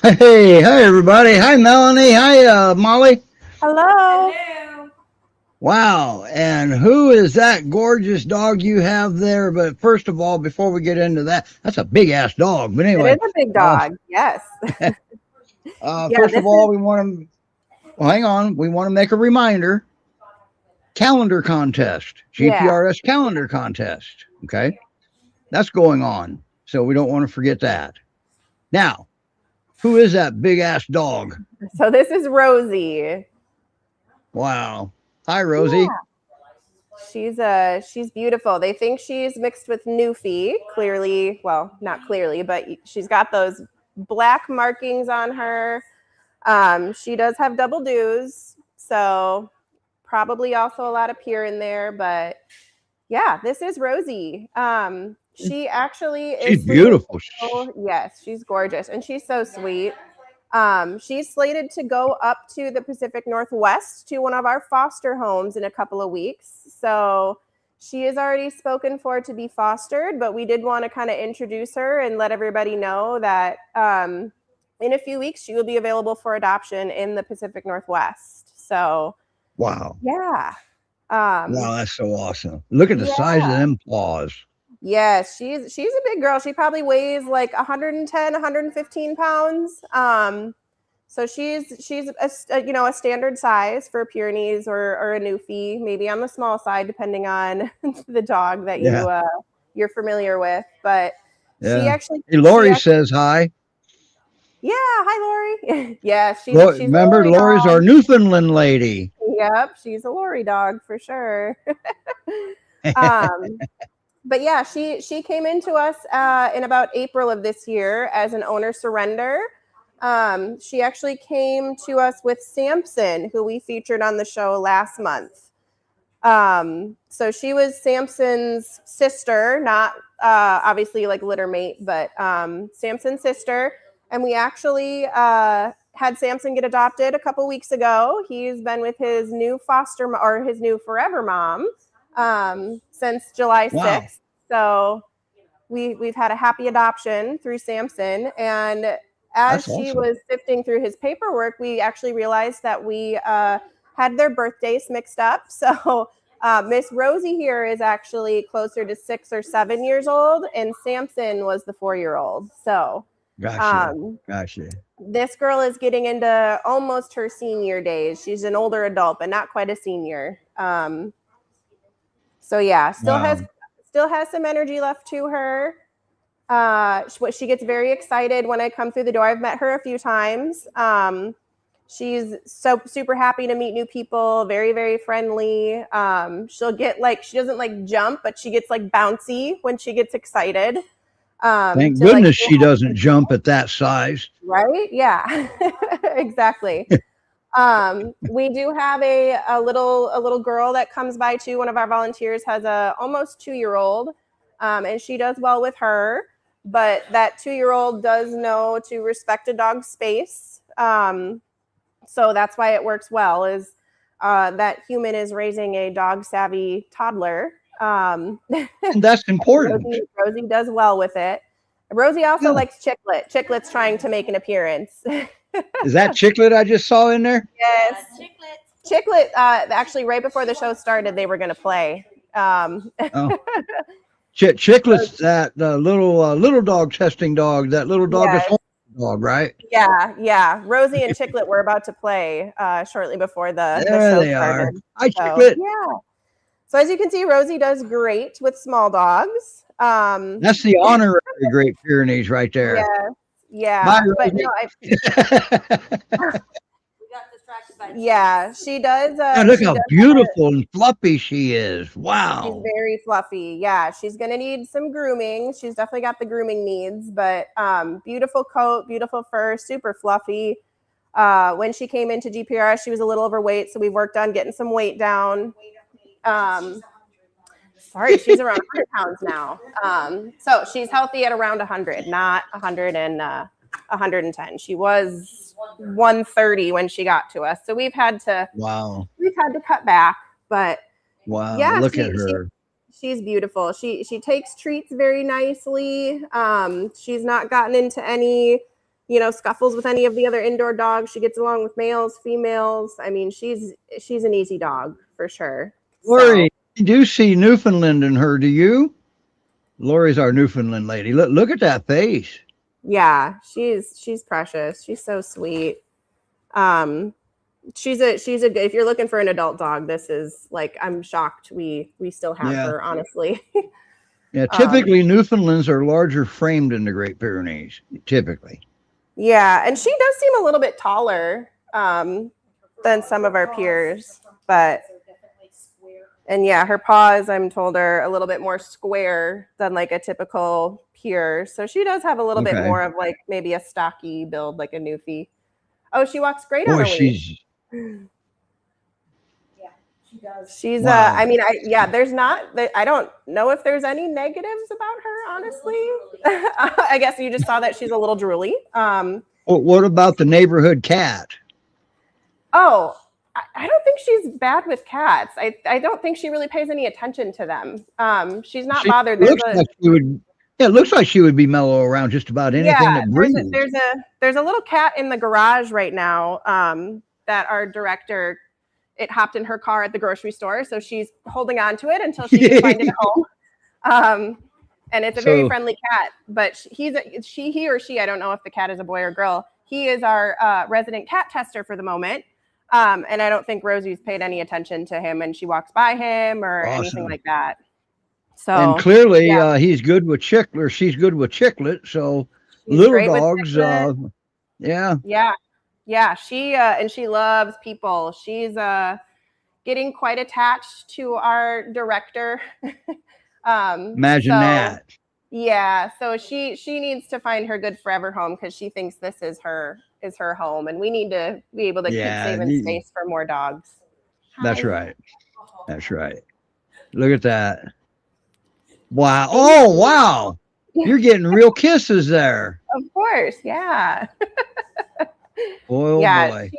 Hey, hi everybody. Hi Melanie. Hi Molly. Hello. Hello. Wow. And who is that gorgeous dog you have there? But first of all, before we get into that, that's a big ass dog. But It anyway, is a big uh, dog. Yes. Yeah, first of this all, is we want to, well, hang on. We want to make a reminder calendar contest, yeah. GPRS calendar contest. Okay. That's going on. So we don't want to forget that. Now, who is that big ass dog? So this is Rosie. Wow. Hi, Rosie. Yeah. She's beautiful. They think she's mixed with Newfie. Clearly, well, not clearly, but she's got those black markings on her. She does have double dews, so probably also a lot of Pyr in there. But yeah, this is Rosie. She actually She's is slated. beautiful. Yes, she's gorgeous, and she's so sweet. She's slated to go up to the Pacific Northwest to one of our foster homes in a couple of weeks. So she is already spoken for to be fostered, but we did want to kind of introduce her and let everybody know that in a few weeks she will be available for adoption in the Pacific Northwest. So Wow. yeah. Wow, that's so awesome. Look at the size of Yeah. them paws. Yes, she's a big girl. She probably weighs like 110, 115 pounds. So she's a standard size for a Pyrenees or a Newfie, maybe on the small side depending on the dog that Yeah. you're familiar with. But Yeah. Hey, Lori says hi. yeah, hi Lori. Yeah, she's a Remember, Lori Lori's dog. our Newfoundland lady. Yep, she's a Lori dog for sure. um, but yeah, she came into us in about April of this year as an owner surrender. She actually came to us with Samson, who we featured on the show last month. So she was Samson's sister, not obviously like litter mate, but Samson's sister. And we actually had Samson get adopted a couple weeks ago. He's been with his new or his new forever mom since July 6th. Wow. So we've had a happy adoption through Samson. And as That's she awesome. was sifting through his paperwork, we actually realized that we had their birthdays mixed up. So Miss Rosie here is actually closer to 6 or 7 years old, and Samson was the 4-year-old. So Gotcha. this girl is getting into almost her senior days. She's an older adult, but not quite a senior. So yeah, still has some energy left to her. She gets very excited when I come through the door. I've met her a few times. She's so super happy to meet new people, very, very friendly. She'll get she doesn't like jump, but she gets like bouncy when she gets excited. Thank goodness she doesn't jump at that size. Right? Yeah, exactly. We do have a little girl that comes by too. One of our volunteers has a almost 2-year-old, and she does well with her. But that 2-year-old does know to respect a dog's space. So that's why it works well. Is that human is raising a dog savvy toddler. And that's important. Rosie does well with it. Rosie also likes Chiclet. Chiclet's trying to make an appearance. Is that Chiclet I just saw in there? Yes. Chiclet, actually, right before the show started, they were going to play. Chiclet's that little dog testing dog. That little dog is home dog, right? Yeah. Rosie and Chiclet were about to play shortly before the show they started. Hi, Chiclet. Yeah. So as you can see, Rosie does great with small dogs. That's the honorary Great Pyrenees right there. Yeah. Bye, but no, we got distracted by she does. Look how beautiful and fluffy she is. Wow. She's very fluffy. Yeah, she's going to need some grooming. She's definitely got the grooming needs, but beautiful coat, beautiful fur, super fluffy. When she came into GPRS, she was a little overweight, so we worked on getting some weight down. Sorry, she's around 100 pounds now. So she's healthy at around 100, not 100 and 110. She was 130 when she got to us. So we've had to cut back, but yeah, look at her. She's beautiful. She takes treats very nicely. She's not gotten into any, scuffles with any of the other indoor dogs. She gets along with males, females. I mean, she's an easy dog for sure. Lori, you do see Newfoundland in her, do you? Lori's our Newfoundland lady. Look at that face. Yeah, she's precious. She's so sweet. She's a good, if you're looking for an adult dog, this is like, I'm shocked we still have her, honestly. Yeah, typically Newfoundlands are larger framed in the Great Pyrenees, typically. Yeah, and she does seem a little bit taller than some of our peers, but and yeah, her paws, I'm told, are a little bit more square than like a typical Pyr. So she does have a little bit more of like maybe a stocky build, like a Newfie. Oh, she walks great on a leash. Yeah, she does. She's I mean, there's not, I don't know if there's any negatives about her, honestly. I guess you just saw that she's a little drooly. Well, what about the neighborhood cat? Oh, I don't think she's bad with cats. I don't think she really pays any attention to them. She's not bothered. It looks like she would be mellow around just about anything that breathes. There's a little cat in the garage right now that our director, it hopped in her car at the grocery store. So she's holding on to it until she can find it home. And it's a very friendly cat, but he or she, I don't know if the cat is a boy or girl. He is our resident cat tester for the moment. And I don't think Rosie's paid any attention to him when she walks by him or anything like that. So, and clearly he's good with Chicklet, or she's good with Chicklet. So he's little dogs, yeah. She loves people. She's getting quite attached to our director. Imagine that. Yeah, so she needs to find her good forever home because she thinks this is her home, and we need to be able to keep saving space for more dogs. That's right. That's right. Look at that. Wow. Oh, wow. You're getting real kisses there. Of course. Yeah. Boy, boy.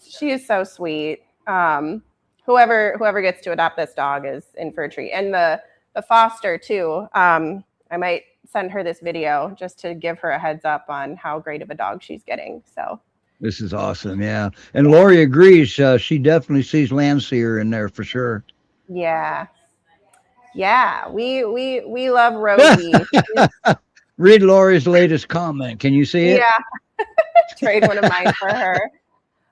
She is so sweet. Whoever gets to adopt this dog is in for a treat. And the foster too. I might send her this video just to give her a heads up on how great of a dog she's getting. So this is awesome. Yeah. And Lori agrees. She definitely sees Landseer in there for sure. Yeah. Yeah. We love Rosie. Read Lori's latest comment. Can you see it? Yeah. Trade one of mine for her.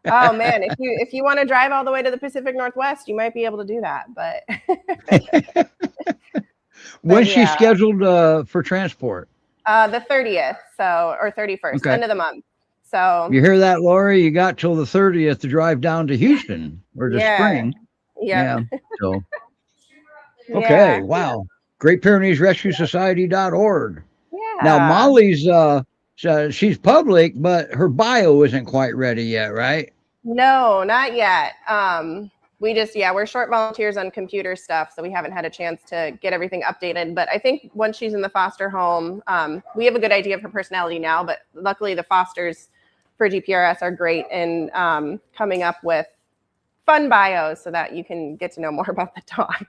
Oh man, if you want to drive all the way to the Pacific Northwest, you might be able to do that. But when's she scheduled for transport? The 30th, or 31st, end of the month. So you hear that, Lori? You got till the 30th to drive down to Houston or to Spring. Yeah. So okay, wow. Great Pyrenees Rescue Society.org. Yeah. Now Molly's she's public, but her bio isn't quite ready yet, right? No, not yet. We're short volunteers on computer stuff, so we haven't had a chance to get everything updated. But I think once she's in the foster home, we have a good idea of her personality now. But luckily, the fosters for GPRS are great in coming up with fun bios so that you can get to know more about the dog.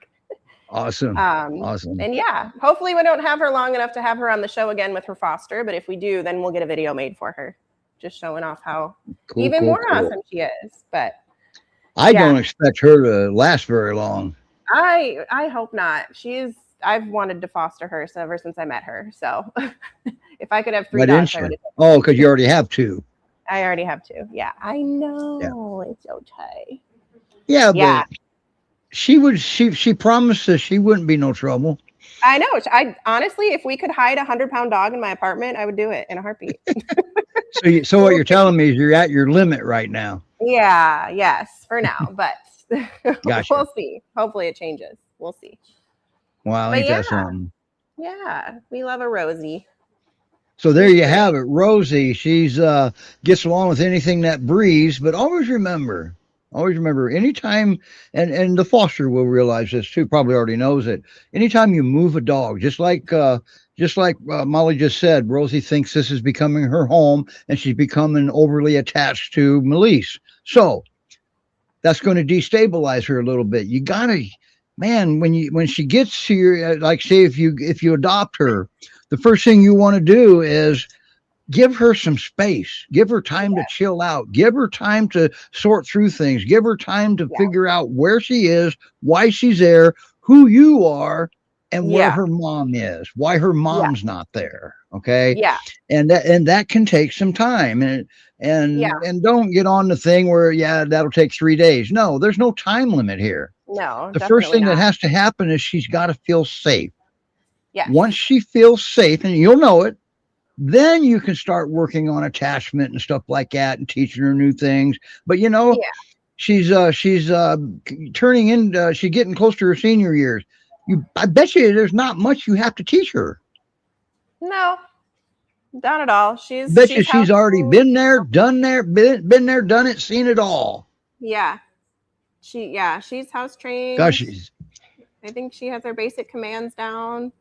Awesome. Awesome. And hopefully we don't have her long enough to have her on the show again with her foster. But if we do, then we'll get a video made for her, just showing off how more awesome she is. But I don't expect her to last very long. I hope not. I've wanted to foster her ever since I met her. So if I could have 3 dogs, I would have. Oh, because you already have 2. I already have 2. Yeah, I know. It's okay. Yeah, but she promised us she wouldn't be no trouble. I know. I honestly, if we could hide a 100-pound dog in my apartment, I would do it in a heartbeat. So what you're telling me is you're at your limit right now. Yeah. Yes, for now, but Gotcha. We'll see. Hopefully it changes. We'll see. Wow, ain't that something? Yeah, we love a Rosie. So there you have it. Rosie, she's gets along with anything that breathes, but always remember anytime, and the foster will realize this too, probably already knows it. Anytime you move a dog, just like Molly just said, Rosie thinks this is becoming her home and she's becoming overly attached to Melise. So that's going to destabilize her a little bit. You gotta, man, when she gets to your, like say if you adopt her, the first thing you want to do is give her some space, give her time to chill out, give her time to sort through things, give her time to figure out where she is, why she's there, who you are, and where her mom is, why her mom's not there. Okay. Yeah. And that can take some time, and don't get on the thing where, that'll take 3 days. No, there's no time limit here. No, The first thing that has to happen is she's got to feel safe. Yeah. Once she feels safe, and you'll know it, then you can start working on attachment and stuff like that and teaching her new things. But she's turning in, she's getting close to her senior years. I bet you there's not much you have to teach her. No, not at all. She's already been there, done there, been there, done it, seen it all. Yeah. She's house trained. Gosh, I think she has her basic commands down.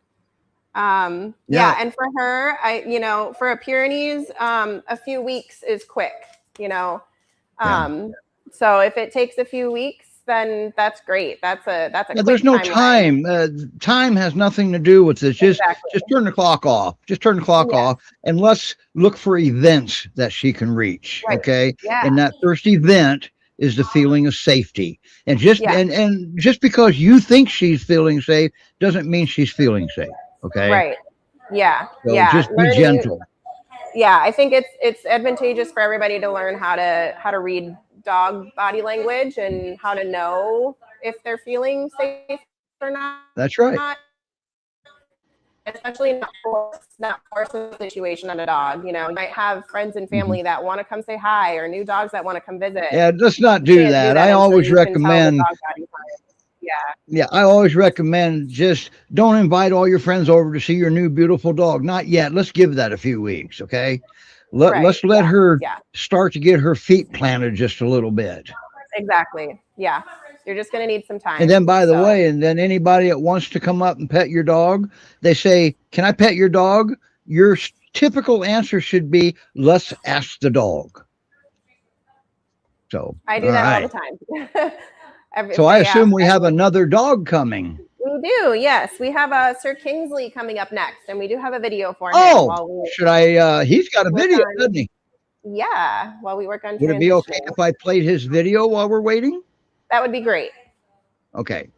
And for her, for a Pyrenees, a few weeks is quick, so if it takes a few weeks, then that's great. That's a there's no time. Time has nothing to do with this. Just turn the clock off. Just turn the clock off, and let's look for events that she can reach. Right. Okay. Yeah. And that first event is the feeling of safety. And and just because you think she's feeling safe doesn't mean she's feeling safe. Okay. Right. Yeah. So just be gentle. Yeah. I think it's advantageous for everybody to learn how to read dog body language and how to know if they're feeling safe or not. That's right. Especially not force a situation on a dog. You might have friends and family that want to come say hi, or new dogs that want to come visit. Yeah, let's not do that. I always recommend. I always recommend just don't invite all your friends over to see your new beautiful dog. Not yet. Let's give that a few weeks, okay? Let's let her start to get her feet planted just a little bit. Exactly. Yeah. You're just going to need some time. And then, by the way, and then anybody that wants to come up and pet your dog, they say, "Can I pet your dog?" Your typical answer should be, "Let's ask the dog." So I do that all the time. So I assume we have another dog coming. We do, yes. We have Sir Kingsley coming up next, and we do have a video for him. Should I? He's got a video, doesn't he? Yeah, while we work on. Would it be okay if I played his video while we're waiting? That would be great. Okay.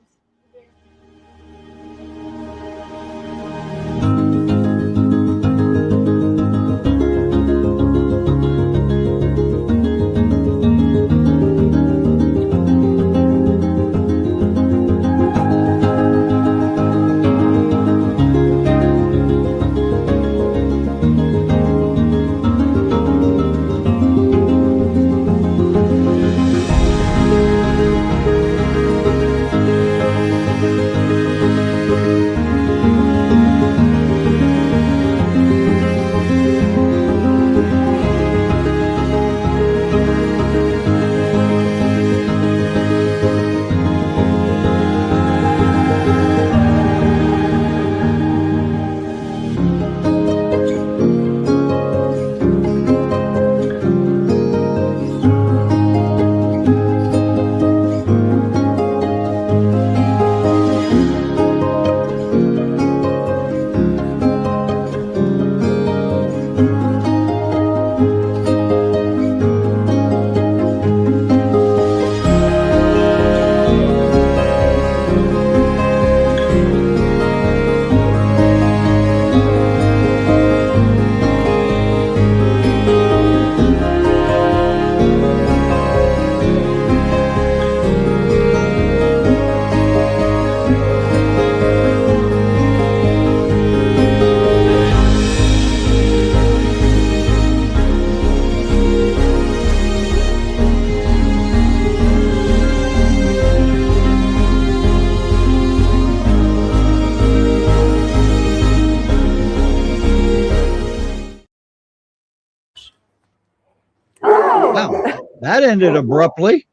That ended abruptly.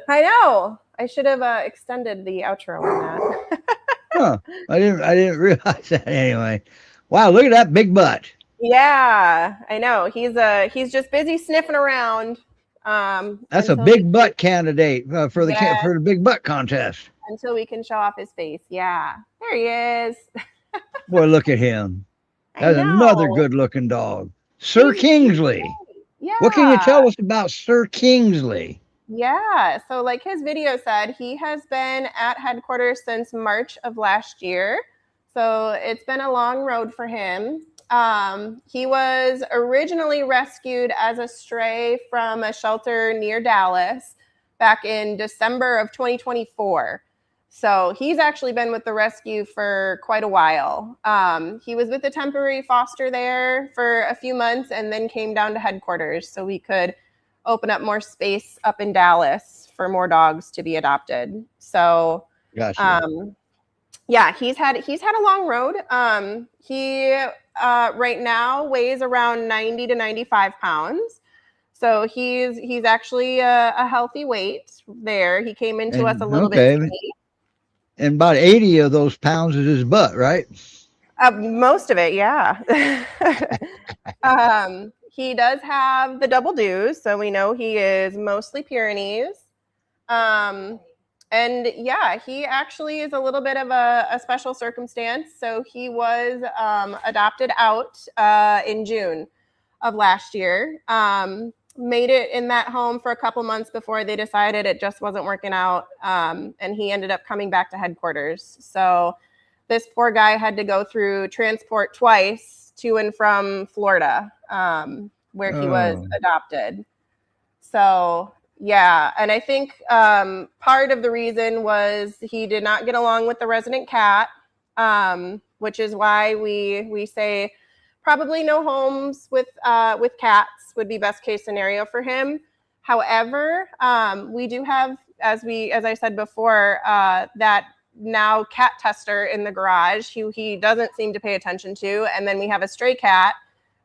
I know. I should have extended the outro on that. Huh. I didn't realize that anyway. Wow, look at that big butt. Yeah, I know. He's just busy sniffing around. That's a big butt candidate for the big butt contest. Until we can show off his face. Yeah, there he is. Boy, look at him. That's another good-looking dog. Sir Kingsley. What can you Yeah. tell us about Sir Kingsley? Yeah. So, like his video said, he has been at headquarters since March of last year. So, it's been a long road for him. He was originally rescued as a stray from a shelter near Dallas back in December of 2024. So, he's actually been with the rescue for quite a while. He was with a temporary foster there for a few months and then came down to headquarters so we could open up more space up in Dallas for more dogs to be adopted. So, Gotcha. yeah, he's had a long road. He right now weighs around 90 to 95 pounds. So he's actually a healthy weight there. He came into us a And little bit okay, skinny. and about 80 of those pounds is his butt, right? Most of it, yeah. He does have the double dues, so we know he is mostly Pyrenees. And yeah, he actually is a little bit of a special circumstance. So he was adopted out in June of last year. Made it in that home for a couple months before they decided it just wasn't working out. And he ended up coming back to headquarters. So this poor guy had to go through transport twice to and from Florida, where he was adopted. So yeah, and I think part of the reason was he did not get along with the resident cat, which is why we say probably no homes with cats would be best case scenario for him. However, we do have, as I said before, that now cat tester in the garage who he doesn't seem to pay attention to, and then we have a stray cat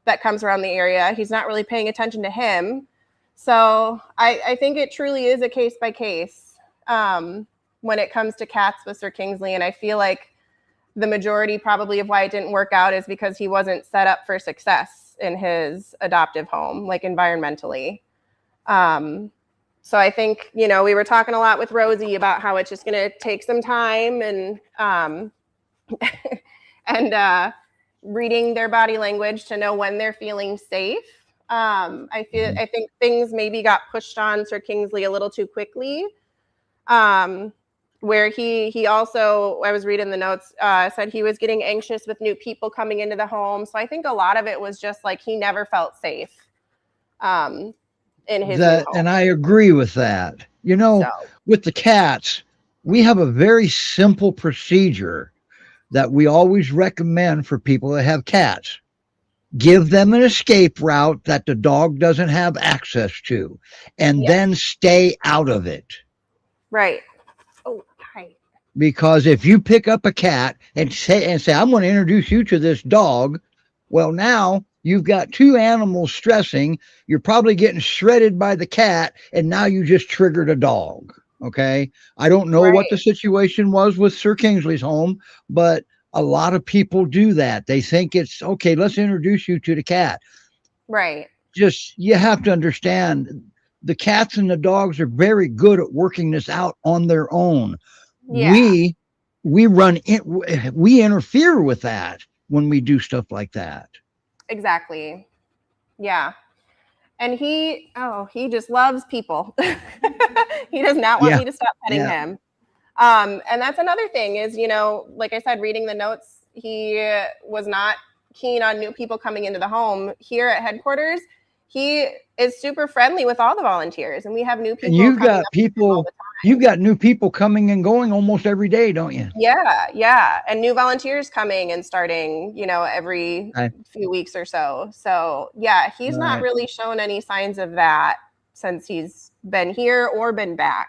that comes around the area. He's not really paying attention to him. So I think it truly is a case by case when it comes to cats with Sir Kingsley. And I feel like the majority probably of why it didn't work out is because he wasn't set up for success in his adoptive home, like environmentally. So I think, we were talking a lot with Rosie about how it's just going to take some time and and reading their body language to know when they're feeling safe. I think things maybe got pushed on Sir Kingsley a little too quickly. Where he also, I was reading the notes, said he was getting anxious with new people coming into the home. So I think a lot of it was just like he never felt safe in his new home. And I agree with that. With the cats, we have a very simple procedure that we always recommend for people that have cats. Give them an escape route that the dog doesn't have access to, and then stay out of it. Right. Oh, hi. Because if you pick up a cat and say, I'm going to introduce you to this dog, well, now you've got two animals stressing. You're probably getting shredded by the cat, and now you just triggered a dog. Okay. I don't know what the situation was with Sir Kingsley's home, but a lot of people do that. They think it's okay. Let's introduce you to the cat. Right. Just, you have to understand the cats and the dogs are very good at working this out on their own. Yeah. We interfere with that when we do stuff like that. Exactly. Yeah. And he just loves people. He does not want me to stop petting him. And that's another thing is, like I said, reading the notes, he was not keen on new people coming into the home. Here at headquarters, he is super friendly with all the volunteers, and we have new people. And you've got new people coming and going almost every day, don't you? Yeah. And new volunteers coming and starting, every few weeks or so. So yeah, he's not really shown any signs of that since he's been here or been back.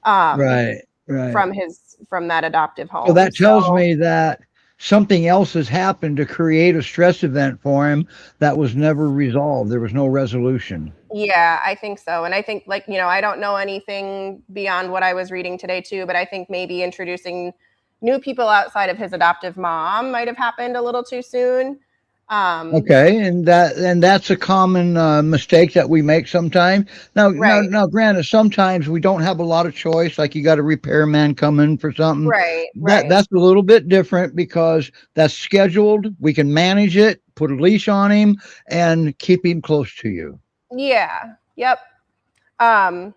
Right. From that adoptive home. So that tells me that something else has happened to create a stress event for him that was never resolved. There was no resolution. Yeah, I think so. And I think I don't know anything beyond what I was reading today too, but I think maybe introducing new people outside of his adoptive mom might have happened a little too soon. Okay, and that's a common mistake that we make sometimes. Right, Now, granted, sometimes we don't have a lot of choice. Like you got a repairman coming for something. right, right. That's a little bit different because that's scheduled. We can manage it, put a leash on him, and keep him close to you. Yeah. Yep. Um,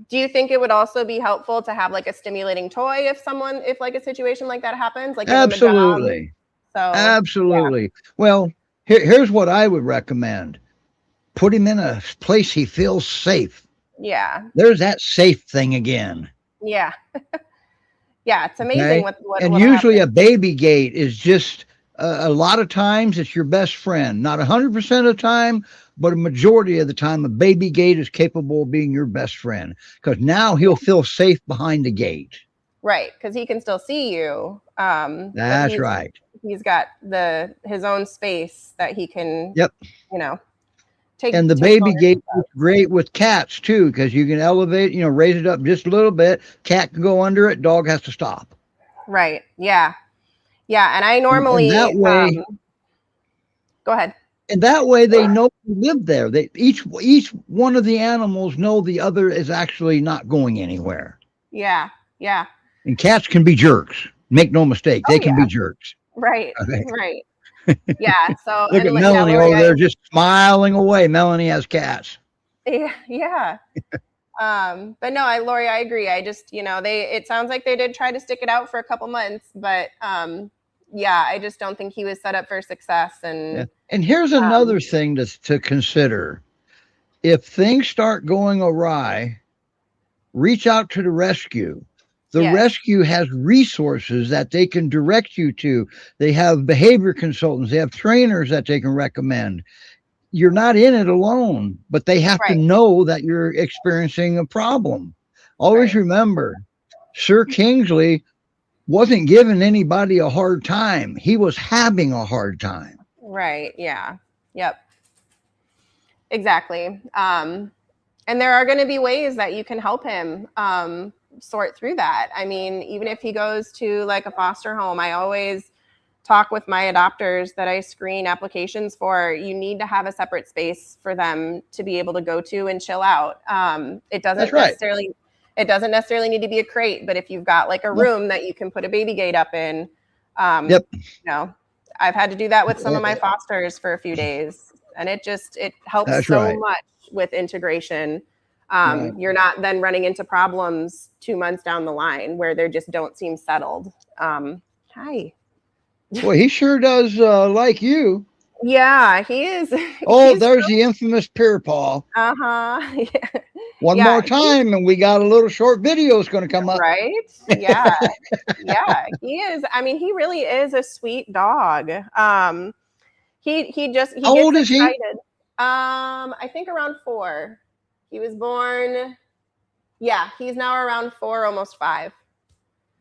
do you think it would also be helpful to have like a stimulating toy if like a situation like that happens, like give them a gum? Absolutely, So yeah, absolutely. Well, here's what I would recommend: put him in a place he feels safe. yeah, There's that safe thing again. yeah, yeah. It's amazing Okay. what'll And usually happen. a baby gate is just a lot of times it's your best friend. Not 100% of the time, but a majority of the time, a baby gate is capable of being your best friend because now he'll feel safe behind the gate. Right, because he can still see you. But That's right. he's got his own space that he can, Yep. you know, And the take baby ownership gate is great with cats too because you can elevate, raise it up just a little bit. Cat can go under it. Dog has to stop. of. Right. Yeah. Yeah. And I And normally that way, go ahead. they know you live there. They each one of the animals know the other is actually not going anywhere. Yeah. Yeah. And cats can be jerks. Make no mistake, Oh they can be yeah. jerks. Right. Okay. Right. Yeah. So Look at yeah, Melanie Lori, over there just smiling away. Melanie has cats. yeah, yeah. But no, Lori, I agree. I just, it sounds like they did try to stick it out for a couple months, but yeah, I just don't think he was set up for success. Yeah. And And here's another thing to consider. If things start going awry, reach out to the rescue. The yes, rescue has resources that they can direct you to. They have behavior consultants, they have trainers that they can recommend. You're not in it alone, but they have to right, know that you're experiencing a problem. Always right, remember, Sir Kingsley wasn't giving anybody a hard time. He was having a hard time. right. Yeah. Yep. Exactly. And there are going to be ways that you can help him sort through that. I mean, even if he goes to like a foster home, I always talk with my adopters that I screen applications for. You need to have a separate space for them to be able to go to and chill out. It That's doesn't right. necessarily need to be a crate, but if you've got like a room that you can put a baby gate up in, Yep. I've had to do that with some of my fosters for a few days, and it helps That's so right. much with integration. Right. You're not then running into problems 2 months down the line where they just don't seem settled. Hi. Well, he sure does like you. Yeah, he is. Oh, there's the infamous Pyr paw. Uh-huh. One Yeah, more time, and we got a little short video is going to come up. right? Yeah. Yeah, he is. I mean, he really is a sweet dog. He How gets old is he? excited. I think around 4. He was born. Yeah, he's now around 4, almost 5.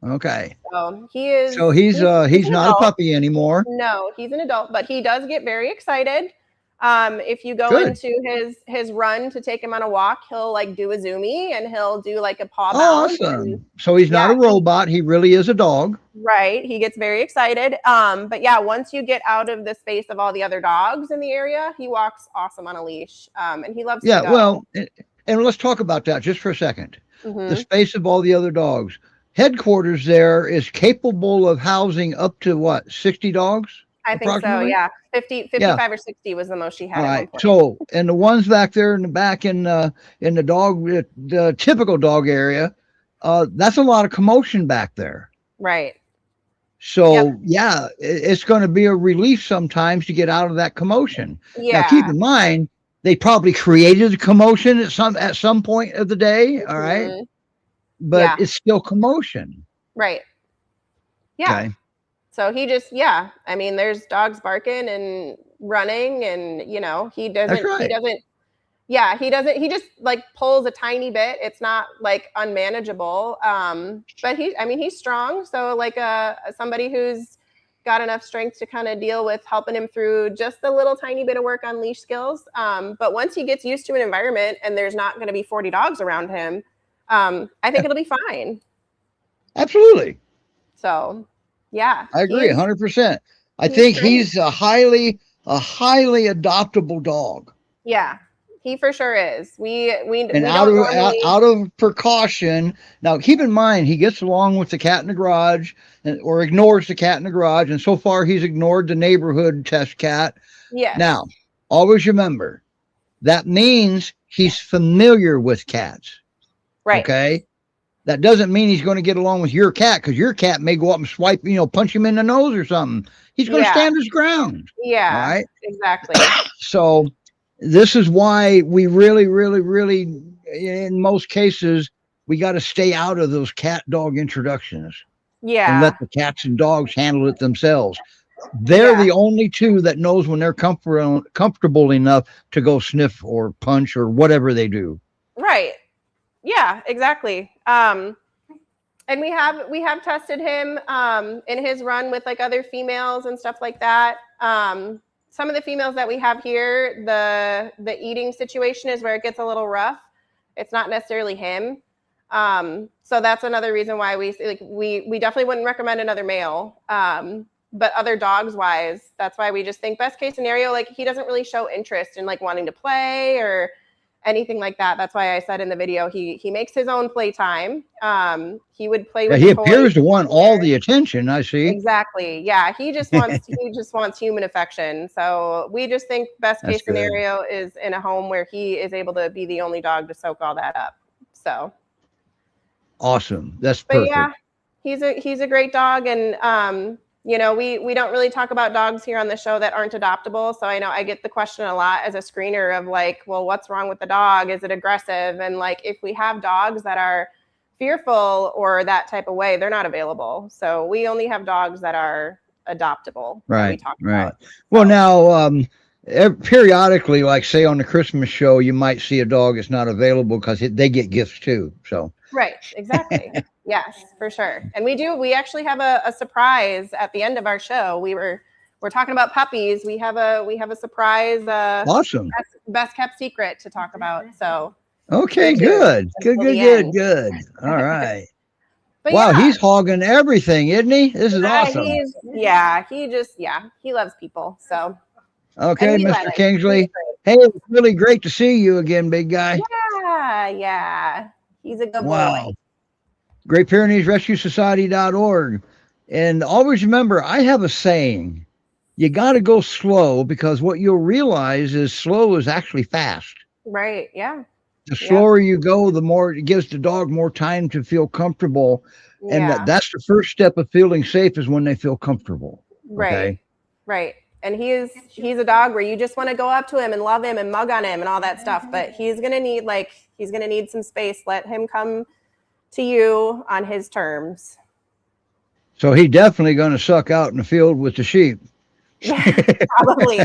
Okay. So he is. So he's an not a adult. puppy anymore. No, he's an adult, but he does get very excited. If you go Good. into his run to take him on a walk, he'll like do a zoomie and he'll do like a paw Oh, bounce. awesome. So he's not a robot. He really is a dog. Right. He gets very excited. But yeah, once you get out of the space of all the other dogs in the area, he walks awesome on a leash. And he loves to go. Well, and let's talk about that just for a second. The space of all the other dogs. Headquarters there is capable of housing up to what, 60 dogs? I think so, yeah. 55 or 60 was the most she had. All at right. one point. So, and the ones back there in the back in the the typical dog area, that's a lot of commotion back there. Right. So yeah, it's going to be a relief sometimes to get out of that commotion. Yeah. Now, keep in mind, they probably created a commotion at some point of the day. All right. But it's still commotion. Right. Yeah. Okay. So he just, I mean, there's dogs barking and running and, he doesn't, he just like pulls a tiny bit. It's not like unmanageable. But he's strong. So like somebody who's got enough strength to kind of deal with helping him through just a little tiny bit of work on leash skills. But once he gets used to an environment and there's not going to be 40 dogs around him, I think it'll be fine. Absolutely. So, yeah. I agree 100%. I think he's a highly a highly adoptable dog. Yeah, he for sure is. And we out don't of normally. out of precaution. Now, keep in mind, he gets along with the cat in the garage, or ignores the cat in the garage. And so far, he's ignored the neighborhood test cat. Yes. Now, always remember that means he's familiar with cats. Right. Okay. That doesn't mean he's going to get along with your cat, because your cat may go up and swipe, punch him in the nose or something. He's going to stand his ground. Yeah. All right. Exactly. So this is why we really, really, really, in most cases, we got to stay out of those cat dog introductions. Yeah. And let the cats and dogs handle it themselves. They're the only two that knows when they're comfortable enough to go sniff or punch or whatever they do. Right. Yeah, exactly. And we have tested him in his run with like other females and stuff like that. Some of the females that we have here, the eating situation is where it gets a little rough. It's not necessarily him. So that's another reason why we definitely wouldn't recommend another male. But other dogs wise, that's why we just think best case scenario, like he doesn't really show interest in like wanting to play or anything like that. That's why I said in the video, he makes his own playtime. He would play with he appears to want all the attention, I see. Exactly. Yeah, he just wants human affection. So we just think best case scenario is in a home where he is able to be the only dog to soak all that up. So awesome. That's perfect. But yeah, he's a great dog. And we don't really talk about dogs here on the show that aren't adoptable. So I know I get the question a lot as a screener of like, well, what's wrong with the dog? Is it aggressive? And like, if we have dogs that are fearful or that type of way, they're not available. So we only have dogs that are adoptable. Right. Right. Well, now, periodically, like say on the Christmas show, you might see a dog that's not available because they get gifts too. So. Right. Exactly. Yes, for sure. And we actually have a surprise at the end of our show. We're talking about puppies. We have a surprise. Awesome. Best kept secret to talk about. So. Okay, good. All right. But wow, he's hogging everything, isn't he? This is awesome. He loves people. So. Okay, Mr. Kingsley. Hey, it's really great to see you again, big guy. Yeah. He's a good boy. Great Pyrenees Rescue Society.org. And always remember, I have a saying, you got to go slow, because what you'll realize is slow is actually fast. Right. Yeah. The slower you go, the more it gives the dog more time to feel comfortable. And that's the first step of feeling safe, is when they feel comfortable. Right. Okay? Right. And he's a dog where you just want to go up to him and love him and mug on him and all that stuff. But he's going to need some space. Let him come to you on his terms. So he's definitely going to suck out in the field with the sheep. Probably.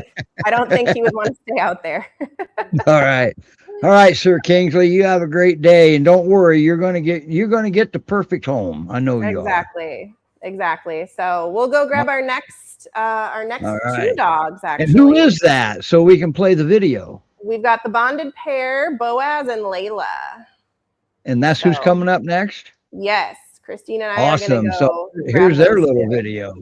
I don't think he would want to stay out there. All right, Sir Kingsley, you have a great day, and don't worry, you're going to get the perfect home. I know you are. Exactly. So we'll go grab our next two dogs, actually. And who is that? So we can play the video. We've got the bonded pair, Boaz and Layla. And that's who's coming up next? Yes. Christine and I are going to go. So here's their little video.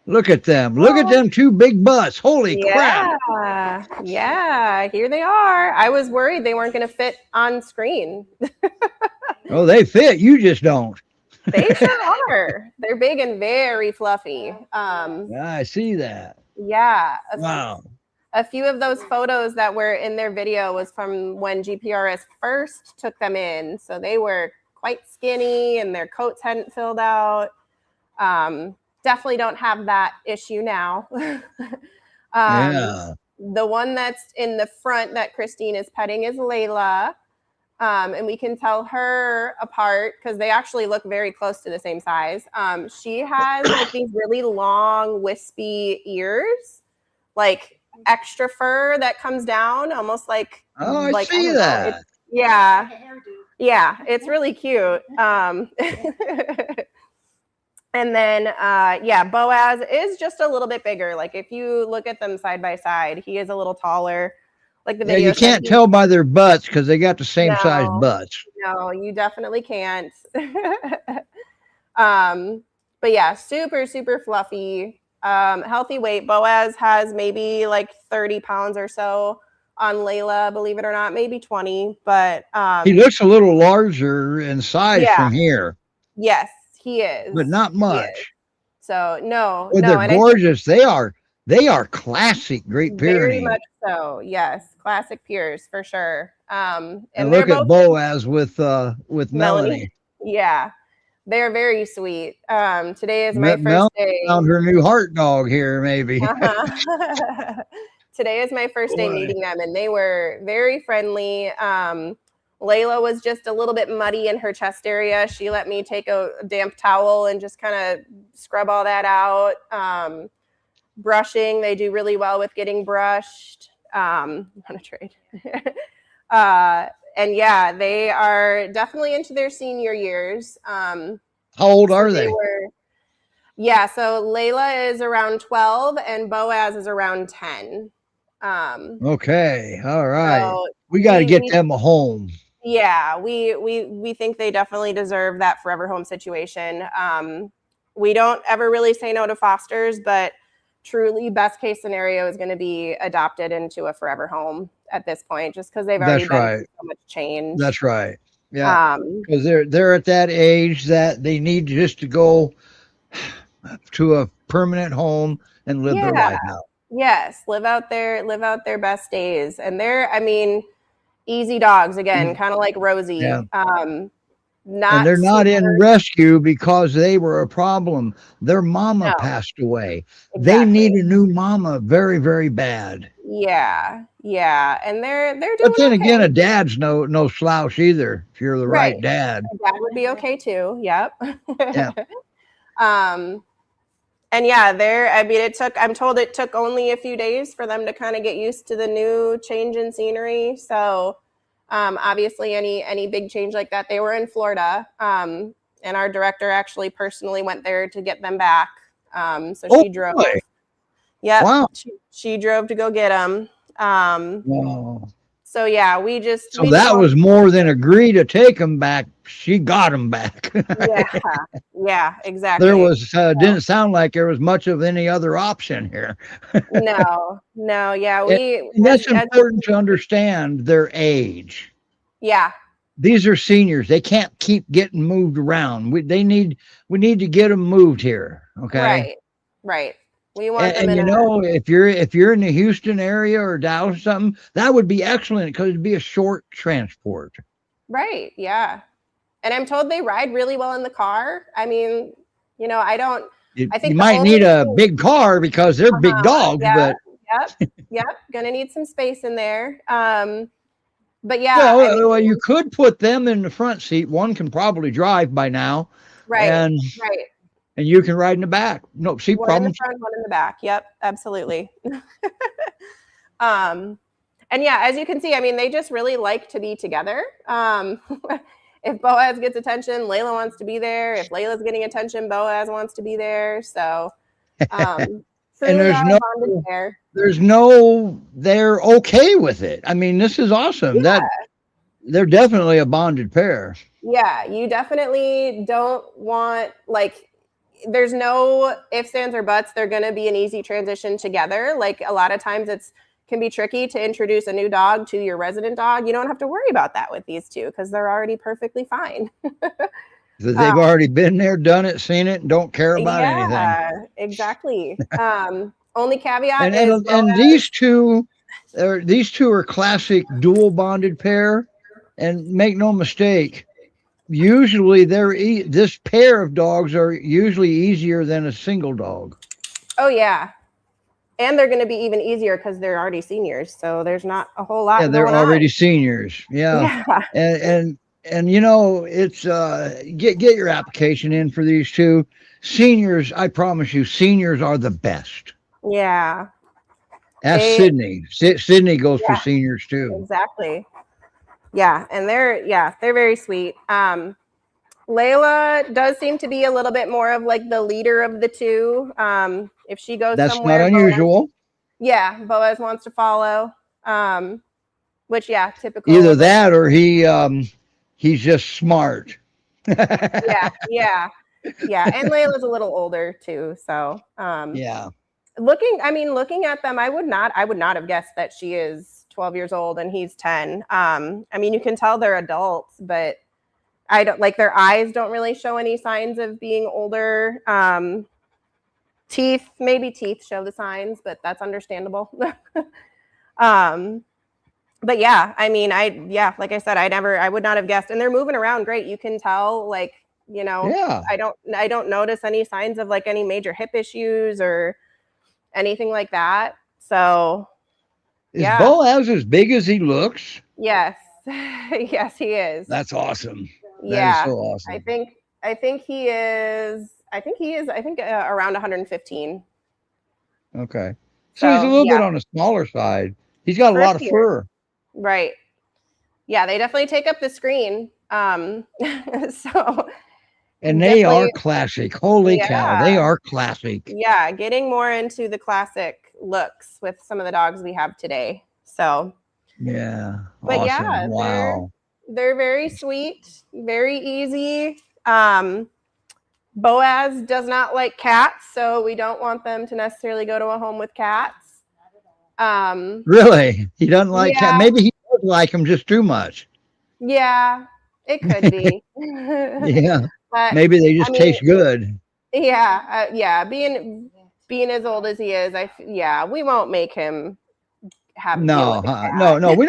Look at them. Look at them two big butts. Holy crap. Yeah, yeah, here they are. I was worried they weren't going to fit on screen. Oh, they fit. You just don't. They sure are. They're big and very fluffy. I see that. Yeah. Wow. A few of those photos that were in their video was from when GPRS first took them in. So they were quite skinny and their coats hadn't filled out. Definitely don't have that issue now. Yeah. The one that's in the front that Christine is petting is Layla. And we can tell her apart because they actually look very close to the same size. She has like these really long, wispy ears, like extra fur that comes down, almost like. Oh, I like, see I that. Yeah, yeah, it's really cute. And then, yeah, Boaz is just a little bit bigger. Like if you look at them side by side, he is a little taller. Like the Yeah, video you can't tell by their butts because they got the same size butts. No, you definitely can't. But yeah, super, super fluffy, healthy weight. Boaz has maybe like 30 pounds or so on Layla, believe it or not, maybe 20. But he looks a little larger in size from here. Yes, he is. But not much. So no, But no, they're gorgeous. They are classic Great Pyrenees. Very much so. Yes, classic Pyrs for sure. And look at Boaz with Melanie. Yeah, they're very sweet. Today is my first day. Found her new heart dog here, maybe. Today is my first day meeting them, and they were very friendly. Layla was just a little bit muddy in her chest area. She let me take a damp towel and just kind of scrub all that out. Brushing, they do really well with getting brushed. Want to trade? And yeah, they are definitely into their senior years. How old are they? Yeah, so Layla is around 12 and Boaz is around 10. Okay, all right. So we got to get them a home. Yeah, we think they definitely deserve that forever home situation. We don't ever really say no to fosters, but truly best case scenario is going to be adopted into a forever home at this point, just because they've already been through so much change. That's right. Yeah, because they're at that age that they need just to go to a permanent home and live their life out. Yes, live out their best days, and they're easy dogs again, kind of like Rosie. Yeah. And they're not in rescue because they were a problem. Their mama passed away. Exactly. They need a new mama very, very bad. Yeah. And they're doing But then again, a dad's no slouch either, if you're the right dad. A dad would be okay too. Yep. Yeah. And yeah, I'm told it took only a few days for them to kind of get used to the new change in scenery. So obviously any big change like that, they were in Florida. And our director actually personally went there to get them back. So she drove. Boy. Yeah. Wow. She drove to go get them. Wow. So yeah, that was more than agree to take them back. She got them back. Yeah, exactly. There was didn't sound like there was much of any other option here. No, yeah, and that's important to understand their age. Yeah, these are seniors. They can't keep getting moved around. We need to get them moved here. Okay, right. We want them if you're in the Houston area or Dallas or something, that would be excellent because it'd be a short transport. Right. Yeah. And I'm told they ride really well in the car. I think you might need a big car because they're big dogs, but yep. Gonna need some space in there. But yeah. Well, you could put them in the front seat. One can probably drive by now. Right. And you can ride in the back. No, see, one in the front, one in the back. Yep, absolutely. And yeah, as you can see, they just really like to be together. If Boaz gets attention, Layla wants to be there. If Layla's getting attention, Boaz wants to be there. So, and they're okay with it. This is awesome. Yeah. They're definitely a bonded pair. Yeah, you definitely don't want there's no ifs, ands, or buts. They're going to be an easy transition together. Like a lot of times can be tricky to introduce a new dog to your resident dog. You don't have to worry about that with these two because they're already perfectly fine. They've already been there, done it, seen it, and don't care about anything. Yeah, exactly. Only caveat is and these two are classic dual bonded pair, and make no mistake, usually this pair of dogs are usually easier than a single dog. Oh yeah, and they're going to be even easier because they're already seniors, so there's not a whole lot. Yeah, they're going already on. seniors. Yeah, and you know, it's get your application in for these two seniors. I promise you, seniors are the best. Yeah. Ask Sydney. Sydney goes for seniors too. Exactly. Yeah, and they're very sweet. Layla does seem to be a little bit more of like the leader of the two. If she goes That's somewhere, not unusual. Boaz wants to follow. Which typical. Either that or he's just smart. yeah. And Layla's a little older too, so looking at them, I would not have guessed that she is 12 years old and he's 10. I mean, you can tell they're adults, but I don't like their eyes don't really show any signs of being older. Teeth show the signs, but that's understandable. But yeah, I mean, like I said, I would not have guessed. And they're moving around great. You can tell, like, you know, I don't notice any signs of like any major hip issues or anything like that. So is Boaz as big as he looks? Yes. Yes, he is. That's awesome. Yeah. That is so awesome. I think he is around 115. Okay. So he's a little bit on the smaller side. He's got a lot of fur. Right. Yeah, they definitely take up the screen. So and they are classic. Holy cow, they are classic. Yeah, getting more into the classic looks with some of the dogs we have today. So yeah. But awesome. Wow. They're very sweet, very easy. Boaz does not like cats, so we don't want them to necessarily go to a home with cats. Really? He doesn't like cats. Maybe he does like them just too much. Yeah, it could be. Yeah. But, maybe they just taste good. Yeah. Being as old as he is, we won't make him have no. We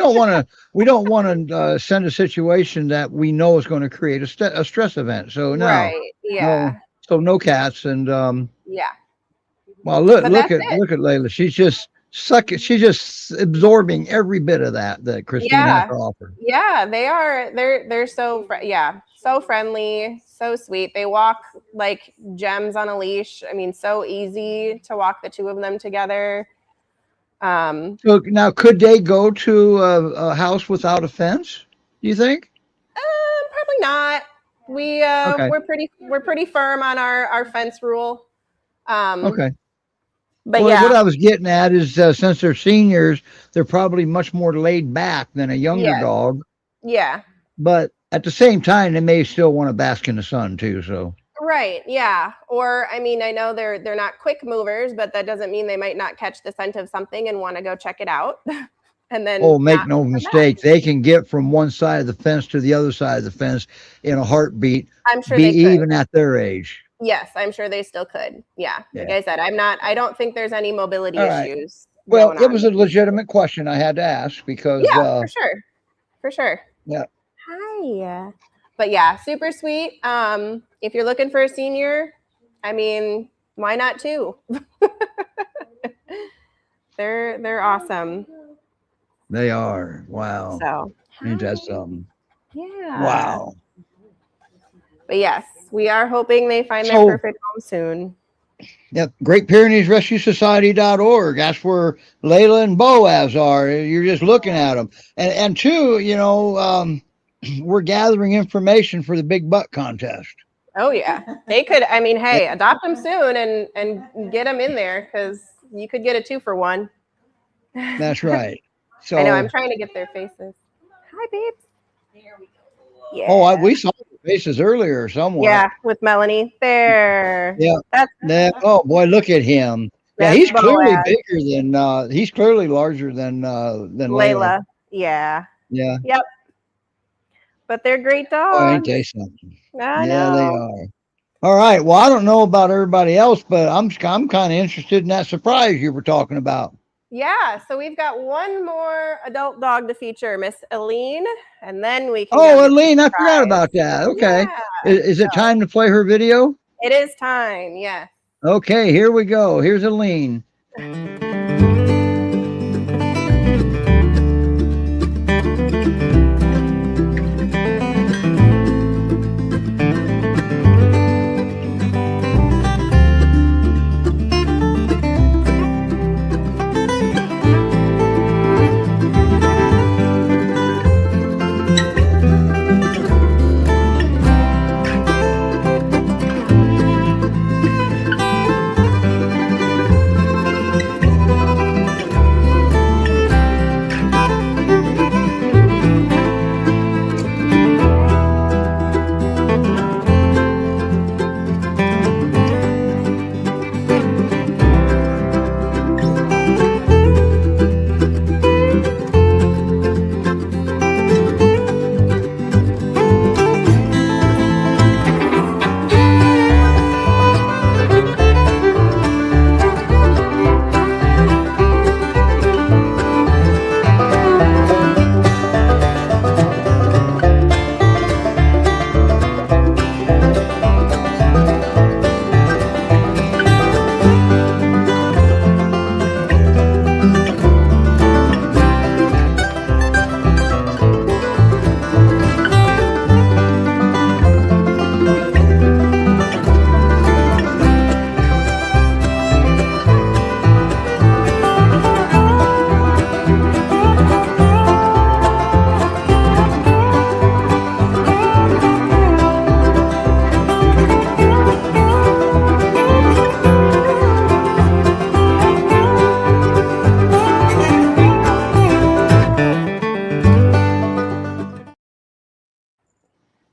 don't want to send a situation that we know is going to create a stress event. So no. Right. Yeah. No, so no cats and yeah. Well, look at Layla. She's just absorbing every bit of that Christine has to offer. Yeah, they're so so friendly, so sweet. They walk like gems on a leash. I mean, so easy to walk the two of them together. So now, could they go to a house without a fence? Do you think? Probably not. We're pretty firm on our fence rule. Okay. But what I was getting at is since they're seniors, they're probably much more laid back than a younger dog. Yeah. But at the same time, they may still want to bask in the sun too. So. Right. Yeah. Or I mean, I know they're not quick movers, but that doesn't mean they might not catch the scent of something and want to go check it out. And then make no mistake, they can get from one side of the fence to the other side of the fence in a heartbeat. I'm sure they could. Even at their age. Yes, I'm sure they still could. Yeah. Like I said, I don't think there's any mobility issues. Well, it was a legitimate question I had to ask because for sure. Yeah. Hi. But yeah, super sweet. If you're looking for a senior, I mean, why not two? They're awesome. They are. Wow. So ain't that something? Yeah. Wow. But yes, we are hoping they find their perfect home soon. Yep. Great Pyrenees Rescue Society.org. That's where Layla and Boaz are. You're just looking at them. And two, we're gathering information for the Big Butt contest. Oh, yeah. They could, I mean, hey, adopt them soon and get them in there because you could get a 2-for-1. That's right. So I know, I'm trying to get their faces. Hi, babes. There we go. Yeah. we saw the faces earlier somewhere. Yeah, with Melanie. There. Yeah. That's Oh boy, look at him. Yeah, that's he's clearly Boaz. bigger than he's clearly larger than Layla. Layla. Yeah. Yeah. Yep. But they're great Oh, ain't dogs. they something? I Yeah, they know. are. All right. Well, I don't know about everybody else, but I'm kind of interested in that surprise you were talking about. Yeah, so we've got one more adult dog to feature, Miss Elene, and then we can go Oh, get the Elene, I forgot surprise. about that. Okay. Yeah, Is it so time to play her video? it is time. Yes. Okay, here we go. Here's Elene.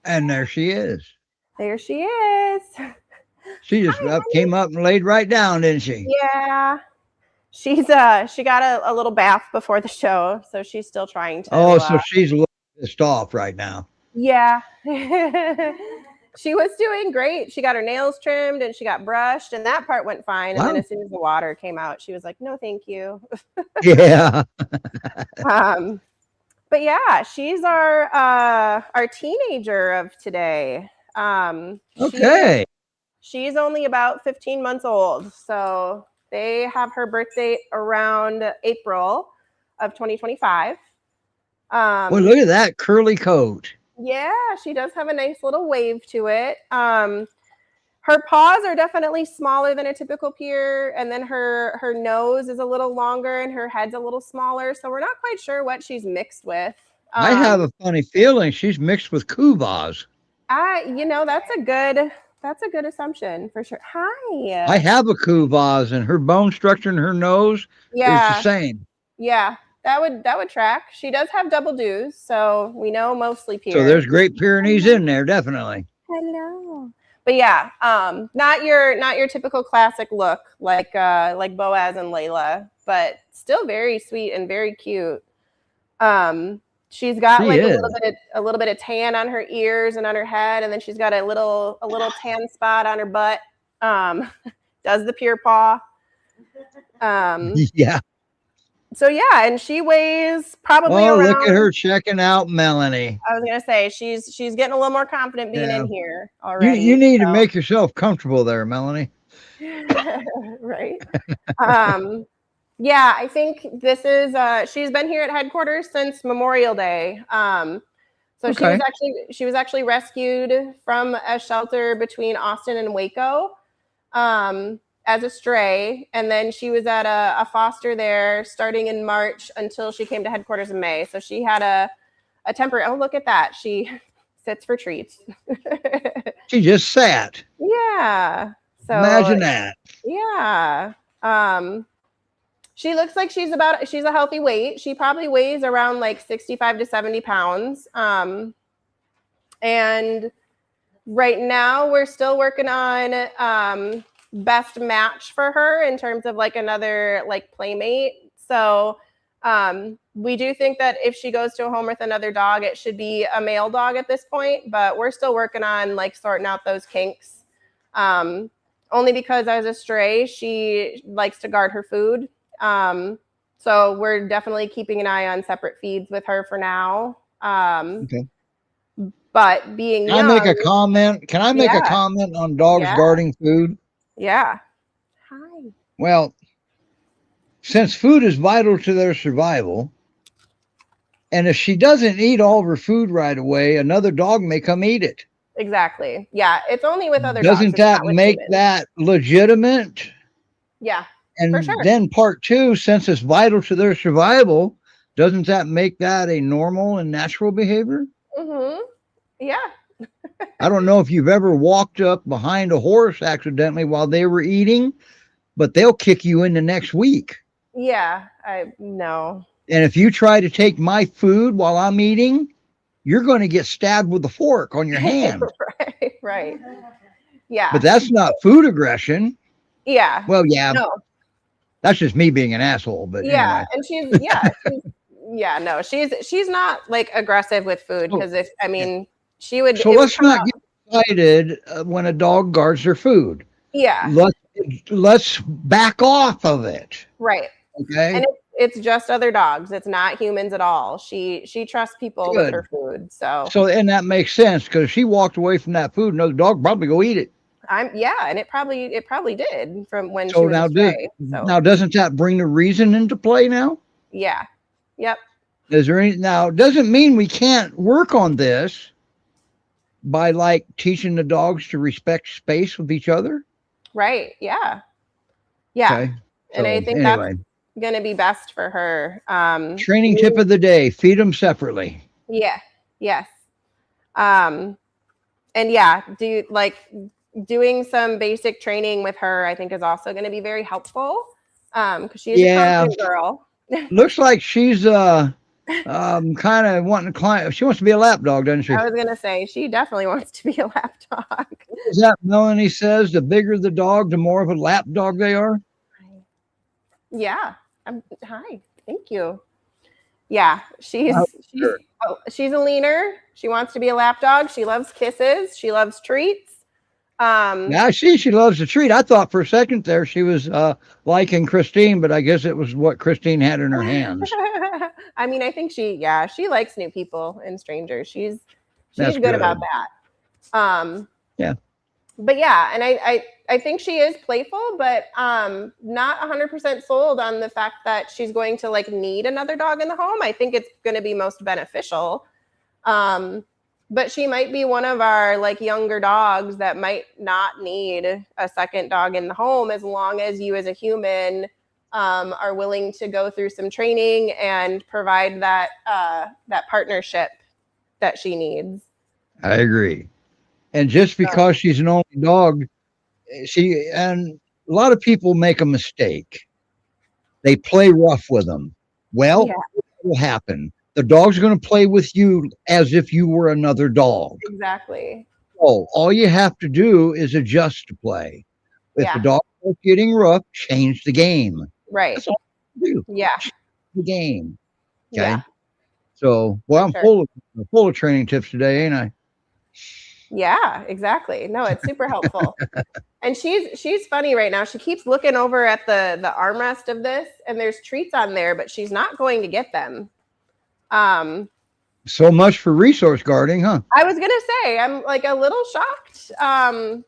And there she is. There she is. She just came up and laid right down, didn't she? Yeah. She got a little bath before the show, so she's still trying to Oh, so she's a little pissed off right now. yeah. She was doing great. She got her nails trimmed and she got brushed, and that part went fine. And then Wow. as soon as the water came out, she was like, "No, thank you." Yeah. But yeah, she's our teenager of today. Okay. She's only about 15 months old, so they have her birthday around April of 2025. Well, look at that curly coat. Yeah, she does have a nice little wave to it. Her paws are definitely smaller than a typical Pyr, and then her nose is a little longer and her head's a little smaller. So we're not quite sure what she's mixed with. I have a funny feeling she's mixed with Kuvas. That's a good assumption for sure. Hi. I have a Kuvas, and her bone structure and her nose is the same. Yeah, that would track. She does have double dews, so we know mostly Pyr. So there's Great Pyrenees in there, definitely. Hello. But yeah, not your typical classic look like Boaz and Layla, but still very sweet and very cute. She's got a little bit of tan on her ears and on her head, and then she's got a little tan spot on her butt. Does the Pyr paw. Yeah. So yeah, and she weighs probably around. Look at her checking out Melanie. I was gonna say she's getting a little more confident being in here already. You need to make yourself comfortable there, Melanie. Right. Yeah, I think this is she's been here at headquarters since Memorial Day. So she was actually rescued from a shelter between Austin and Waco as a stray, and then she was at a foster there starting in March until she came to headquarters in May. So she had a temporary. Oh, look at that! She sits for treats. She just sat. Yeah. So imagine that. Yeah. She looks like she's a healthy weight. She probably weighs around like 65 to 70 pounds. And right now we're still working on best match for her in terms of like another like playmate. So we do think that if she goes to a home with another dog, it should be a male dog at this point, but we're still working on like sorting out those kinks. Only because as a stray, she likes to guard her food. So we're definitely keeping an eye on separate feeds with her for now. Okay. But being Can young, I make a comment? Can I make a Yeah. comment on dogs Yeah. guarding food? yeah. Hi. Well, since food is vital to their survival, and if she doesn't eat all of her food right away, another dog may come eat it. Exactly. Yeah. It's only with other dogs. Doesn't It's that not with make humans. that legitimate? Yeah. And For sure. then part two, since it's vital to their survival, doesn't that make that a normal and natural behavior? Mm-hmm. Yeah. I don't know if you've ever walked up behind a horse accidentally while they were eating, but they'll kick you in the next week. Yeah. I know. And if you try to take my food while I'm eating, you're going to get stabbed with a fork on your hand. Right. Yeah. But that's not food aggression. Yeah. Well, yeah, No. that's just me being an asshole. But Yeah. anyway. And she's not like aggressive with food because if I mean she would. So it would let's come not out- get excited when a dog guards their food. Yeah. Let's back off of it. Right. Okay. And it's just other dogs. It's not humans at all. She trusts people with her food. So and that makes sense because if she walked away from that food, another dog probably go eat it. and it probably did from when she So was now, a stray. now doesn't that bring the reason into play now? Yeah. Yep. Is there any now? Doesn't mean we can't work on this by like teaching the dogs to respect space with each other. Right. Yeah. Yeah. Okay. And I think anyway, that's going to be best for her. training tip of the day: feed them separately. Yeah. Yes. And yeah, doing some basic training with her, I think is also going to be very helpful. Because she is a confident girl. Looks like she's kind of wanting to climb. She wants to be a lap dog, doesn't she? I was going to say she definitely wants to be a lap dog. Is that Melanie says the bigger the dog, the more of a lap dog they are? Yeah. Hi. Thank you. Yeah. She's a leaner. She wants to be a lap dog. She loves kisses. She loves treats. Now she loves the treat. I thought for a second there she was liking Christine, but I guess it was what Christine had in her hands. I mean, I think she likes new people and strangers. She's That's good about that. Yeah. But yeah, and I think she is playful, but not 100% sold on the fact that she's going to like need another dog in the home. I think it's going to be most beneficial. But she might be one of our like younger dogs that might not need a second dog in the home as long as you as a human are willing to go through some training and provide that partnership that she needs. I agree. And just because she's an only dog, and a lot of people make a mistake. They play rough with them. Well, what will happen? The dog's going to play with you as if you were another dog. Exactly. So all you have to do is adjust to play. If the dog is getting rough, change the game. Right. That's all you do. Yeah. Change the game. Okay. Yeah. So, well, I'm full of training tips today, ain't I? Yeah, exactly. No, it's super helpful. And she's funny right now. She keeps looking over at the armrest of this, and there's treats on there, but she's not going to get them. So much for resource guarding, huh? I was gonna say I'm like a little shocked. And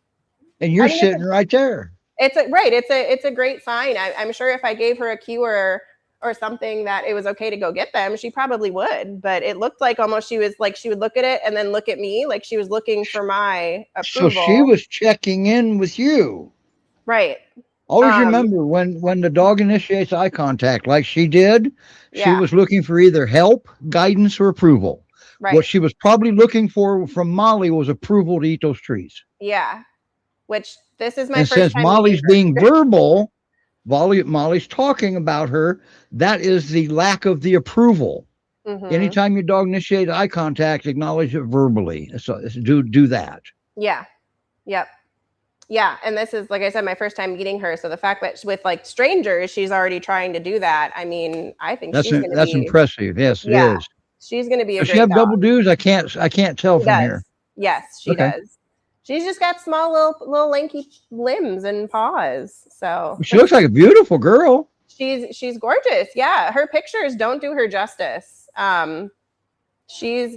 you're sitting right there. It's a great sign. I'm sure if I gave her a cue or something that it was okay to go get them, she probably would. But it looked like almost she was like she would look at it and then look at me like she was looking for my approval. So she was checking in with you. Right. Always remember when the dog initiates eye contact, like she did, she was looking for either help, guidance, or approval. Right. What she was probably looking for from Molly was approval to eat those treats. Yeah. Which this is my and first since time Molly's being verbal, Molly's talking about her, that is the lack of the approval. Anytime your dog initiates eye contact, acknowledge it verbally. So do that. Yeah. Yep. Yeah. And this is, like I said, my first time meeting her. So the fact that with like strangers, she's already trying to do that. I mean, I think That's she's going to that's be, impressive. Yes, it yeah, is. she's going to be a Does she great have dog. double dues? I can't tell She from does. here. Yes, she Okay. does. She's just got small little lanky limbs and paws. So She looks like a beautiful girl. she's gorgeous. Yeah. Her pictures don't do her justice. She's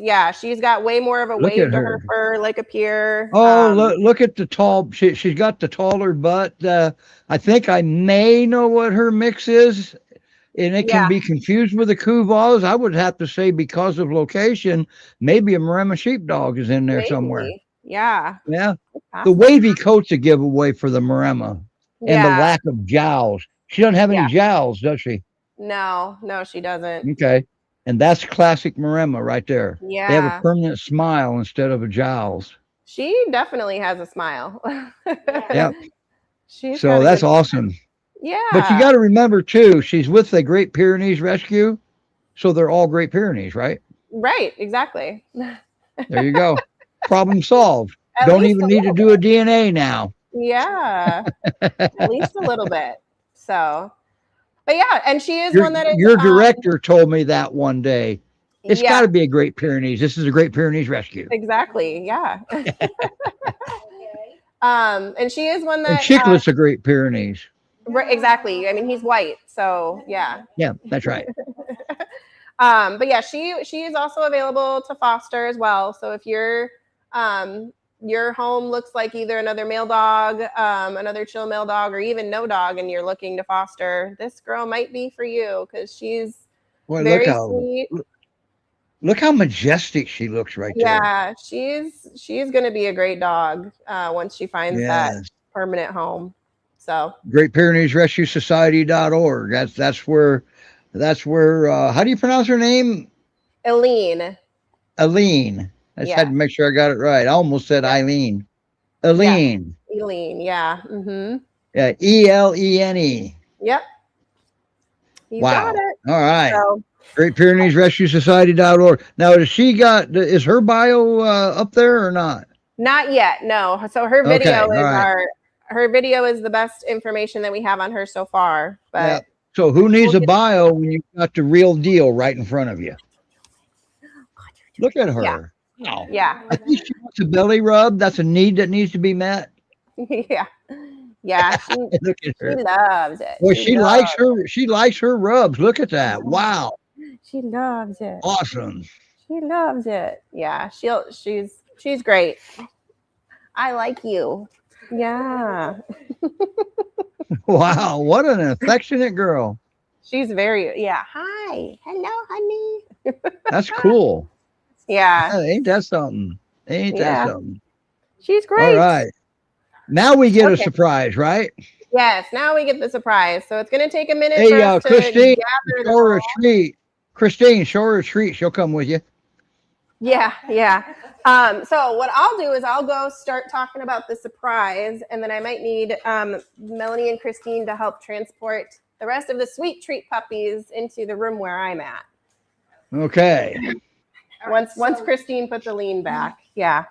got way more of a Look wave at to her her. fur, like a Pyr. Oh, look at the tall. She's got the taller butt. I think I may know what her mix is, and it can be confused with a Couvals. I would have to say, because of location, maybe a Maremma sheepdog is in there somewhere. Yeah. Yeah. The wavy coat's a giveaway for the Maremma, and the lack of jowls. She doesn't have any jowls, does she? No, she doesn't. Okay. And that's classic Maremma right there. Yeah. They have a permanent smile instead of a jowls. She definitely has a smile. Yep. So that's awesome. Yeah. But you got to remember too, she's with the Great Pyrenees Rescue. So they're all Great Pyrenees, right? Right. Exactly. There you go. Problem solved. Don't even need to do a DNA now. Yeah. At least a little bit. So, but yeah, and she is one that is. Your director told me that one day. It's got to be a Great Pyrenees. This is a Great Pyrenees Rescue. Exactly. Yeah. And she is one that. And Chiclet's a Great Pyrenees. Exactly. I mean, he's white, so yeah. Yeah, that's right. But yeah, she is also available to foster as well. So if your home looks like either another male dog, another chill male dog, or even no dog, and you're looking to foster, this girl might be for you because she's very sweet. Look how majestic she looks right there. Yeah, she's going to be a great dog once she finds that permanent home. So Great Pyrenees Rescue Society.org. That's where how do you pronounce her name? Elene. I just had to make sure I got it right. I almost said Eileen. Elene. Yeah. Elene, yeah. Mm-hmm. Yeah, Elene. Yep. You got it. All right. So, Great Pyrenees Rescue Society.org. Now, is her bio up there or not? Not yet, no. So her video her video is the best information that we have on her so far. But so who needs a bio when you've got the real deal right in front of you? Look at her. Yeah. Wow. Yeah. I think she wants a belly rub. That's a need that needs to be met. Yeah. Yeah. Look at her. She loves it. Well, she likes her rubs. Look at that. Wow. She loves it. Awesome. She loves it. Yeah. She's great. I like you. Yeah. Wow. What an affectionate girl. She's hi. Hello, honey. That's cool. Yeah. Ain't that something? That something? She's great. All right. Now we get a surprise, right? Yes. Now we get the surprise. So it's going to take a minute for us Christine, to gather show her a treat. Christine, show her a treat. She'll come with you. Yeah. So what I'll do is I'll go start talking about the surprise, and then I might need Melanie and Christine to help transport the rest of the sweet treat puppies into the room where I'm at. Okay. Once Christine puts Elene back. Yeah.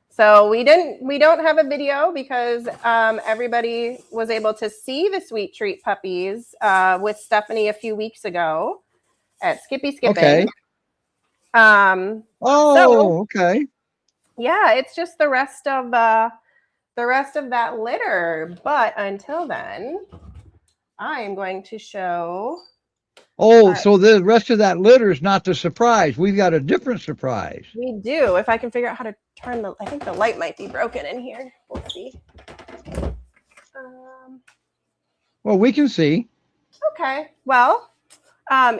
So we don't have a video because everybody was able to see the sweet treat puppies with Stephanie a few weeks ago at Skippy Skipping. Okay. Okay. Yeah, it's just the rest of that litter. But until then, I am going to show. So the rest of that litter is not the surprise. We've got a different surprise. We do. If I can figure out how to turn I think the light might be broken in here. We'll see. Well, we can see. Okay. Well,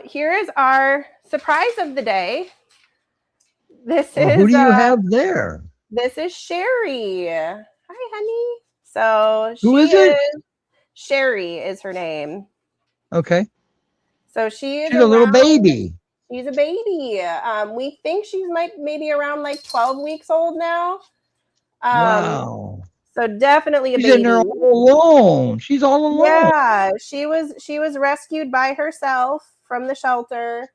here is our surprise of the day. Who do you have there? This is Sherry. Hi, honey. So who is it? Sherry is her name. Okay. So she's a little baby. She's a baby. We think she's maybe around like 12 weeks old now. Wow. So definitely a baby. She's in there all alone. She's all alone. Yeah, she was rescued by herself from the shelter.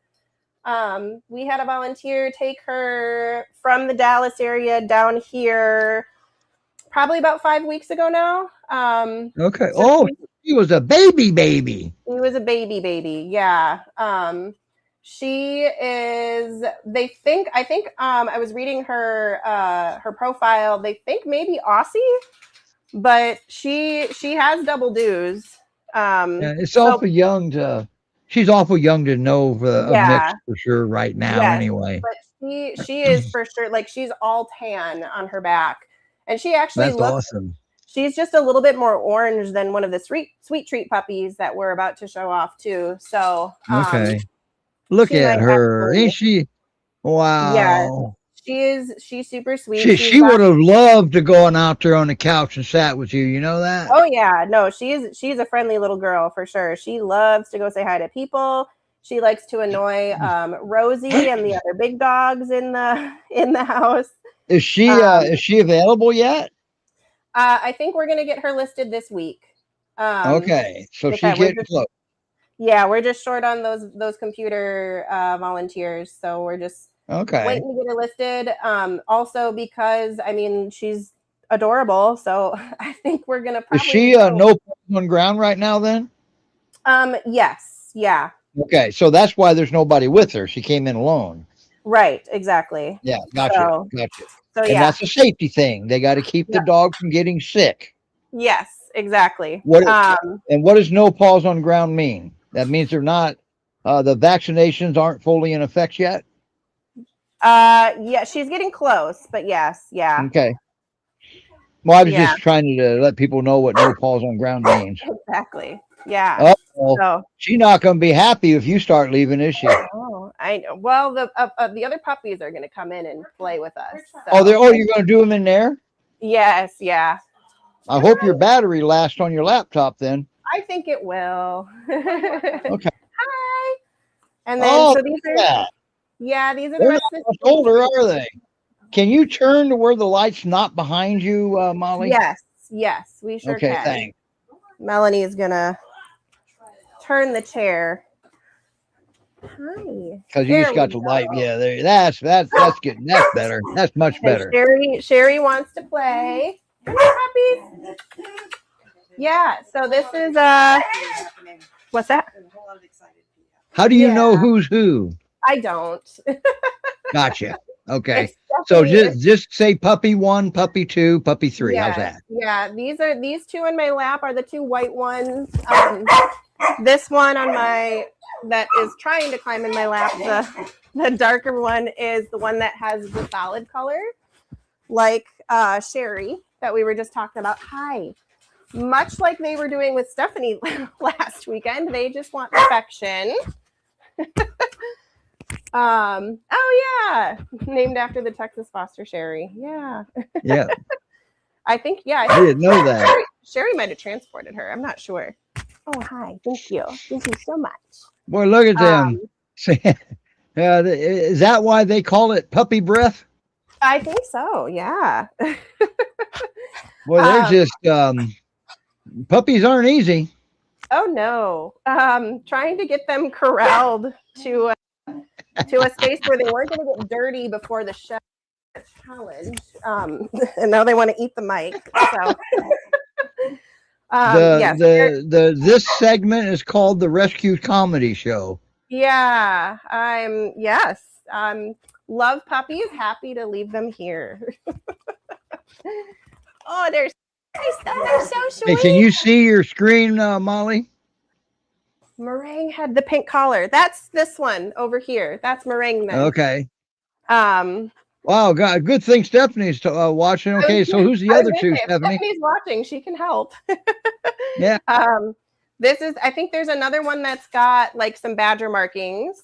We had a volunteer take her from the Dallas area down here probably about 5 weeks ago now. Okay. So Oh, he was a baby. he was a baby. Yeah. She is, I think I was reading her her profile. They think maybe Aussie, but she has double dues. Yeah, it's So awful young to. She's awful young to know a mix yeah, for sure right now. yes, Anyway, but she is for sure, like, she's all tan on her back, and she actually that's looks. awesome. She's just a little bit more orange than one of the sweet treat puppies that we're about to show off too. So Okay, look she at might her. actually, Ain't she? yes, Wow. she's super sweet. She would have loved to go on out there on the couch and sat with you. You know that? Oh yeah, no, she's a friendly little girl for sure. She loves to go say hi to people. She likes to annoy Rosie and the other big dogs in the house. Is she available yet? I think we're gonna get her listed this week. Okay, so she's getting close. Yeah, we're just short on those computer volunteers, so we're just waiting to get her listed. Also because I mean she's adorable, so I think we're gonna probably. Is she no on ground right now? Then. Yes, yeah. Okay, so that's why there's nobody with her. She came in alone. Right, exactly. Yeah, gotcha. So and that's a safety thing. They got to keep the dog from getting sick. Yes, exactly. And what does no paws on ground mean? That means they're not. The vaccinations aren't fully in effect yet. Yeah, she's getting close, but yes, yeah. Okay. Well, I was just trying to let people know what no paws on ground means. Exactly. Yeah. So she's not going to be happy if you start leaving, is she? Oh, I know. Well, the other puppies are going to come in and play with us. So. Oh, you're going to do them in there? Yes. Yeah. I hope your battery lasts on your laptop then. I think it will. Okay. Hi. And then so these are. Yeah, these are the rest of the. How older are they? Can you turn to where the light's not behind you, Molly? Yes, we sure can. Okay, thanks. Melanie is gonna turn the chair. Hi. Because you just got the light. Yeah, there. That's good. That's better. That's much better. Sherry wants to play. Come on, puppies. Yeah. So this is what's that? How do you know who's who? I don't. Gotcha. Okay. So just say puppy 1, puppy 2, puppy 3. Yeah, how's that? Yeah. These two in my lap are the two white ones. This one that is trying to climb in my lap, the darker one is the one that has the solid color, like Sherry that we were just talking about. Hi. Much like they were doing with Stephanie last weekend, they just want affection. Oh yeah, named after the Texas Foster Sherry. Yeah. I think I didn't know that. Sherry might have transported her. I'm not sure. Oh hi, thank you so much. Boy, look at them. Is that why they call it puppy breath? I think so. Yeah. Well, they're just puppies aren't easy. Oh no. Trying to get them corralled to a space where they weren't going to get dirty before the show challenge. And now they want to eat the mic. So this segment is called the Rescue Comedy Show. Yeah. Love puppies, happy to leave them here. Oh, they're so sweet. Hey, can you see your screen, Molly? Meringue had the pink collar. That's this one over here. That's Meringue then. Okay. Wow, God, good thing Stephanie's watching. Okay, so who's the other two, Stephanie? Stephanie's watching. She can help. Yeah. I think there's another one that's got like some badger markings.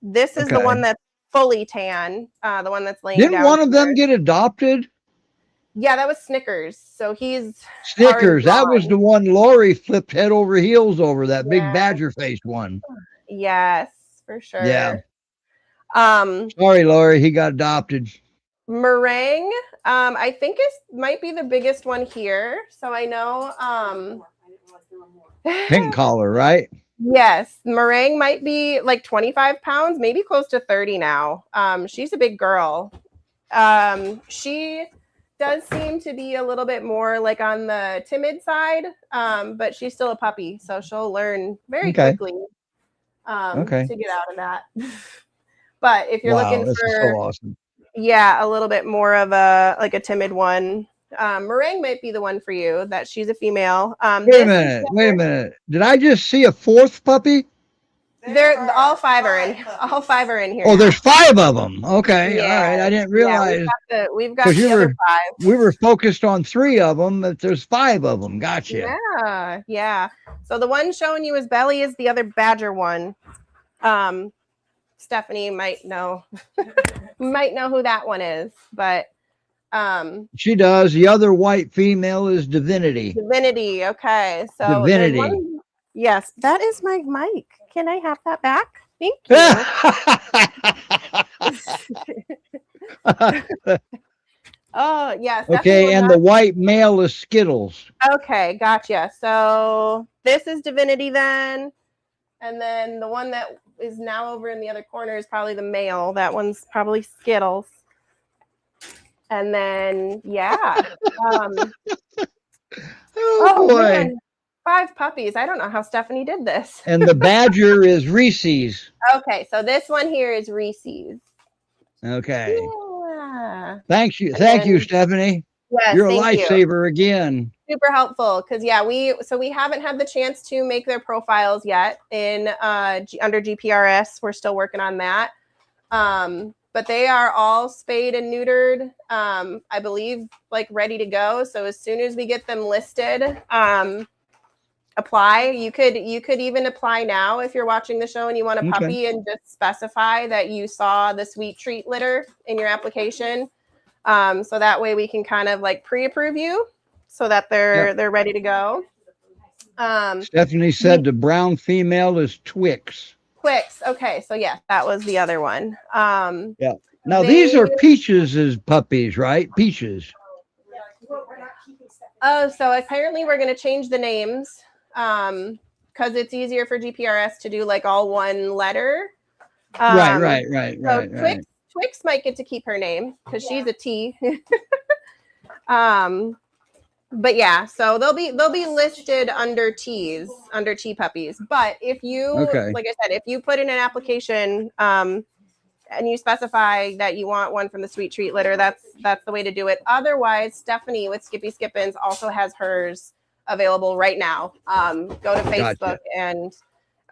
This is the one that's fully tan. The one that's laying down. Didn't one of them get adopted? Yeah, that was Snickers. So he's Snickers. That was the one Lori flipped head over heels over, that big badger faced one. Yes, for sure. Yeah. Sorry, Lori, he got adopted. Meringue, I think might be the biggest one here. So I know pink collar, right? Yes, Meringue might be like 25 pounds, maybe close to 30 now. She's a big girl. She does seem to be a little bit more like on the timid side, but she's still a puppy, so she'll learn very quickly to get out of that. But if you're looking this is so for awesome. a little bit more of a timid one, Meringue might be the one for you. That she's a female. Wait a minute. Did I just see a fourth puppy? They're all five are in here. Oh, there's 5 of them. Okay, Yeah. all right. I didn't realize. We've got the other 5. We were focused on 3 of them, but there's 5 of them. Gotcha. Yeah. So the one showing you his belly is the other badger one. Stephanie might know who that one is, but she does. The other white female is Divinity. Okay, so Divinity. Yes, that is my mic. Can I have that back? Thank you. Oh, yes. Okay, and the white male is Skittles. Okay, gotcha. So this is Divinity then. And then the one that is now over in the other corner is probably the male. That one's probably Skittles. And then, oh boy. Man. 5 puppies. I don't know how Stephanie did this. And the badger is Reese's. Okay, so this one here is Reese's. Okay. Yeah. Thank you, Stephanie. Yes, you're a lifesaver again. Super helpful because we haven't had the chance to make their profiles yet in under GPRS. We're still working on that. But they are all spayed and neutered. I believe like ready to go. So as soon as we get them listed, apply. You could even apply now if you're watching the show and you want a puppy and just specify that you saw the sweet treat litter in your application. So that way we can kind of like pre-approve you so that they're ready to go. Stephanie said the brown female is Twix. Okay, so yeah, that was the other one. Now these are Peaches' puppies, right? Peaches. Oh, so apparently we're going to change the names because it's easier for GPRS to do like all one letter. Right. Twix might get to keep her name because she's a T. But yeah, so they'll be listed under T puppies. But if you, like I said, if you put in an application and you specify that you want one from the sweet treat litter, that's the way to do it. Otherwise, Stephanie with Skippy Skippins also has hers available right now. Go to Facebook and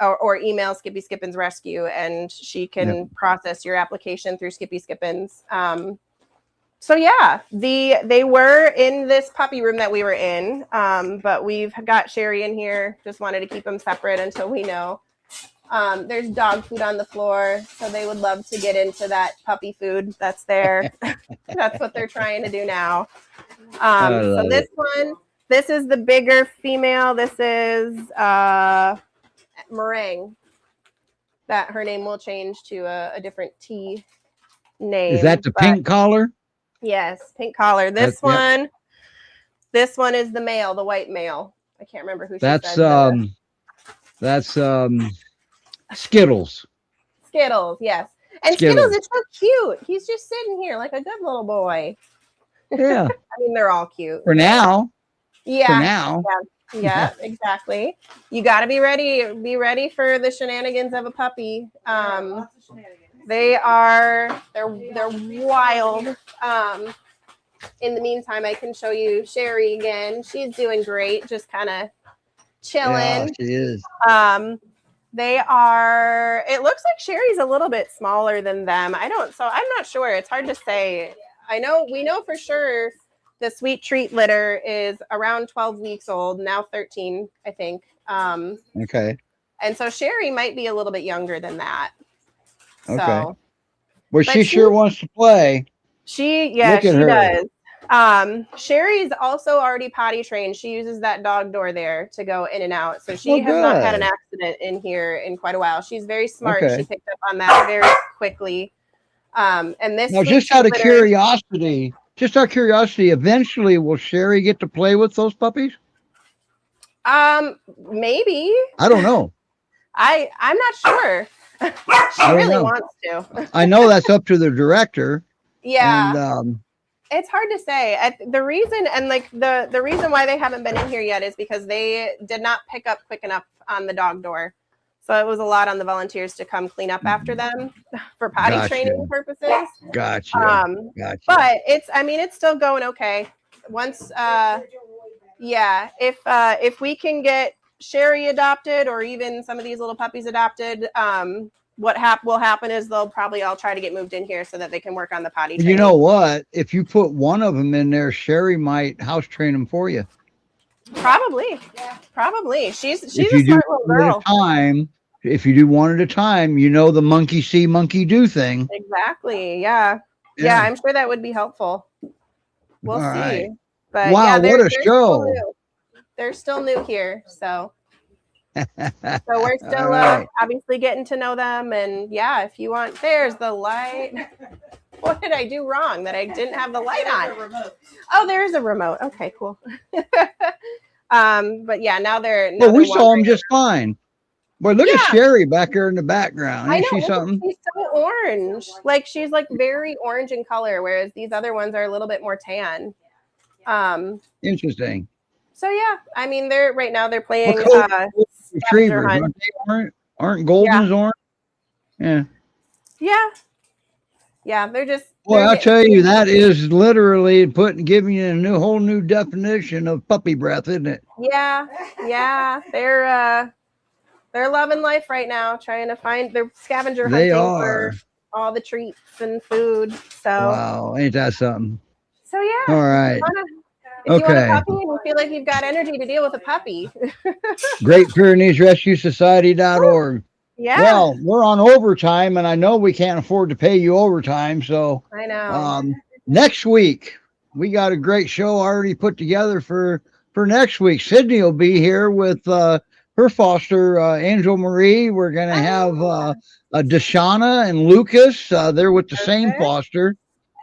or email Skippy Skippins Rescue, and she can process your application through Skippy Skippins. So yeah, they were in this puppy room that we were in, but we've got Sherry in here. Just wanted to keep them separate until we know. There's dog food on the floor, so they would love to get into that puppy food that's there. That's what they're trying to do now. So this is the bigger female. This is Meringue. That her name will change to a different T name. Is that the pink collar? Yes, pink collar. This one is the male, the white male. I can't remember who. That's Skittles. Skittles, yes. And Skittles is so cute. He's just sitting here like a good little boy. Yeah. I mean, they're all cute. For now. Yeah. For now. Yeah, exactly. You got to be ready. Be ready for the shenanigans of a puppy. They're wild. In the meantime, I can show you Sherry again. She's doing great. Just kind of chilling. Yeah, she is. They are, it looks like Sherry's a little bit smaller than them. I'm not sure. It's hard to say. We know for sure the sweet treat litter is around 12 weeks old, now 13, I think. Okay. And so Sherry might be a little bit younger than that. Okay. So, well, she sure wants to play. She does. Sherry's also already potty trained. She uses that dog door there to go in and out. So she has not had an accident in here in quite a while. She's very smart. She picked up on that very quickly. And this now, just out of curiosity, eventually will Sherry get to play with those puppies? Maybe. I don't know. I'm not sure. She really wants to. I know that's up to the director. Yeah. And, it's hard to say. The reason, and like the reason why they haven't been in here yet is because they did not pick up quick enough on the dog door. So it was a lot on the volunteers to come clean up after them for potty training purposes. Gotcha. But it's still going okay. Once, if we can get Sherry adopted, or even some of these little puppies adopted, what will happen is they'll probably all try to get moved in here so that they can work on the potty training. You know what? If you put one of them in there, Sherry might house train them for you. Probably. She's a smart little girl. If you do one at a time, the monkey see, monkey do thing. Exactly. Yeah. I'm sure that would be helpful. We'll see. Right. But wow, what a show! They're still new here, so we're still obviously getting to know them. And if you want, there's the light. What did I do wrong that I didn't have the light on? Oh, there is a remote. Okay, cool. But now they're. Well, we saw them just fine. Boy, look at Sherry back there in the background. Isn't she something? She's so orange. Like she's like very orange in color, whereas these other ones are a little bit more tan. Interesting. So they're right now they're playing retrievers. Aren't Goldens orange? Yeah, they're just. Well, I'll tell you, that is literally giving you a whole new definition of puppy breath, isn't it? Yeah, they're loving life right now, trying to find their scavenger hunting for all the treats and food. So wow, ain't that something? So all right. If you want a puppy and you feel like you've got energy to deal with a puppy, Great Pyrenees Rescue Society.org. Yeah. Well, we're on overtime, and I know we can't afford to pay you overtime. So I know. Next week we got a great show already put together for next week. Sydney will be here with her foster, Angel Marie. We're going to have Deshauna and Lucas. They're with the same foster.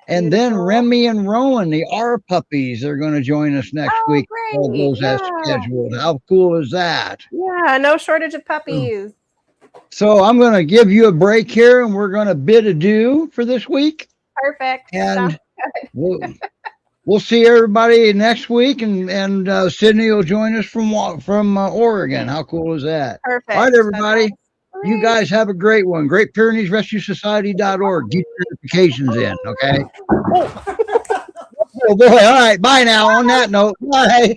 And then Remy and Rowan, the R puppies, are going to join us next week. All those as scheduled. How cool is that? Yeah, no shortage of puppies. So I'm going to give you a break here, and we're going to bid adieu for this week. Perfect. And we'll see everybody next week, and Sydney will join us from Oregon. How cool is that? Perfect. All right, everybody. You guys have a great one. Great Pyrenees Rescue Society.org. Get your notifications in, okay? Oh, boy. All right. Bye now. On that note, bye.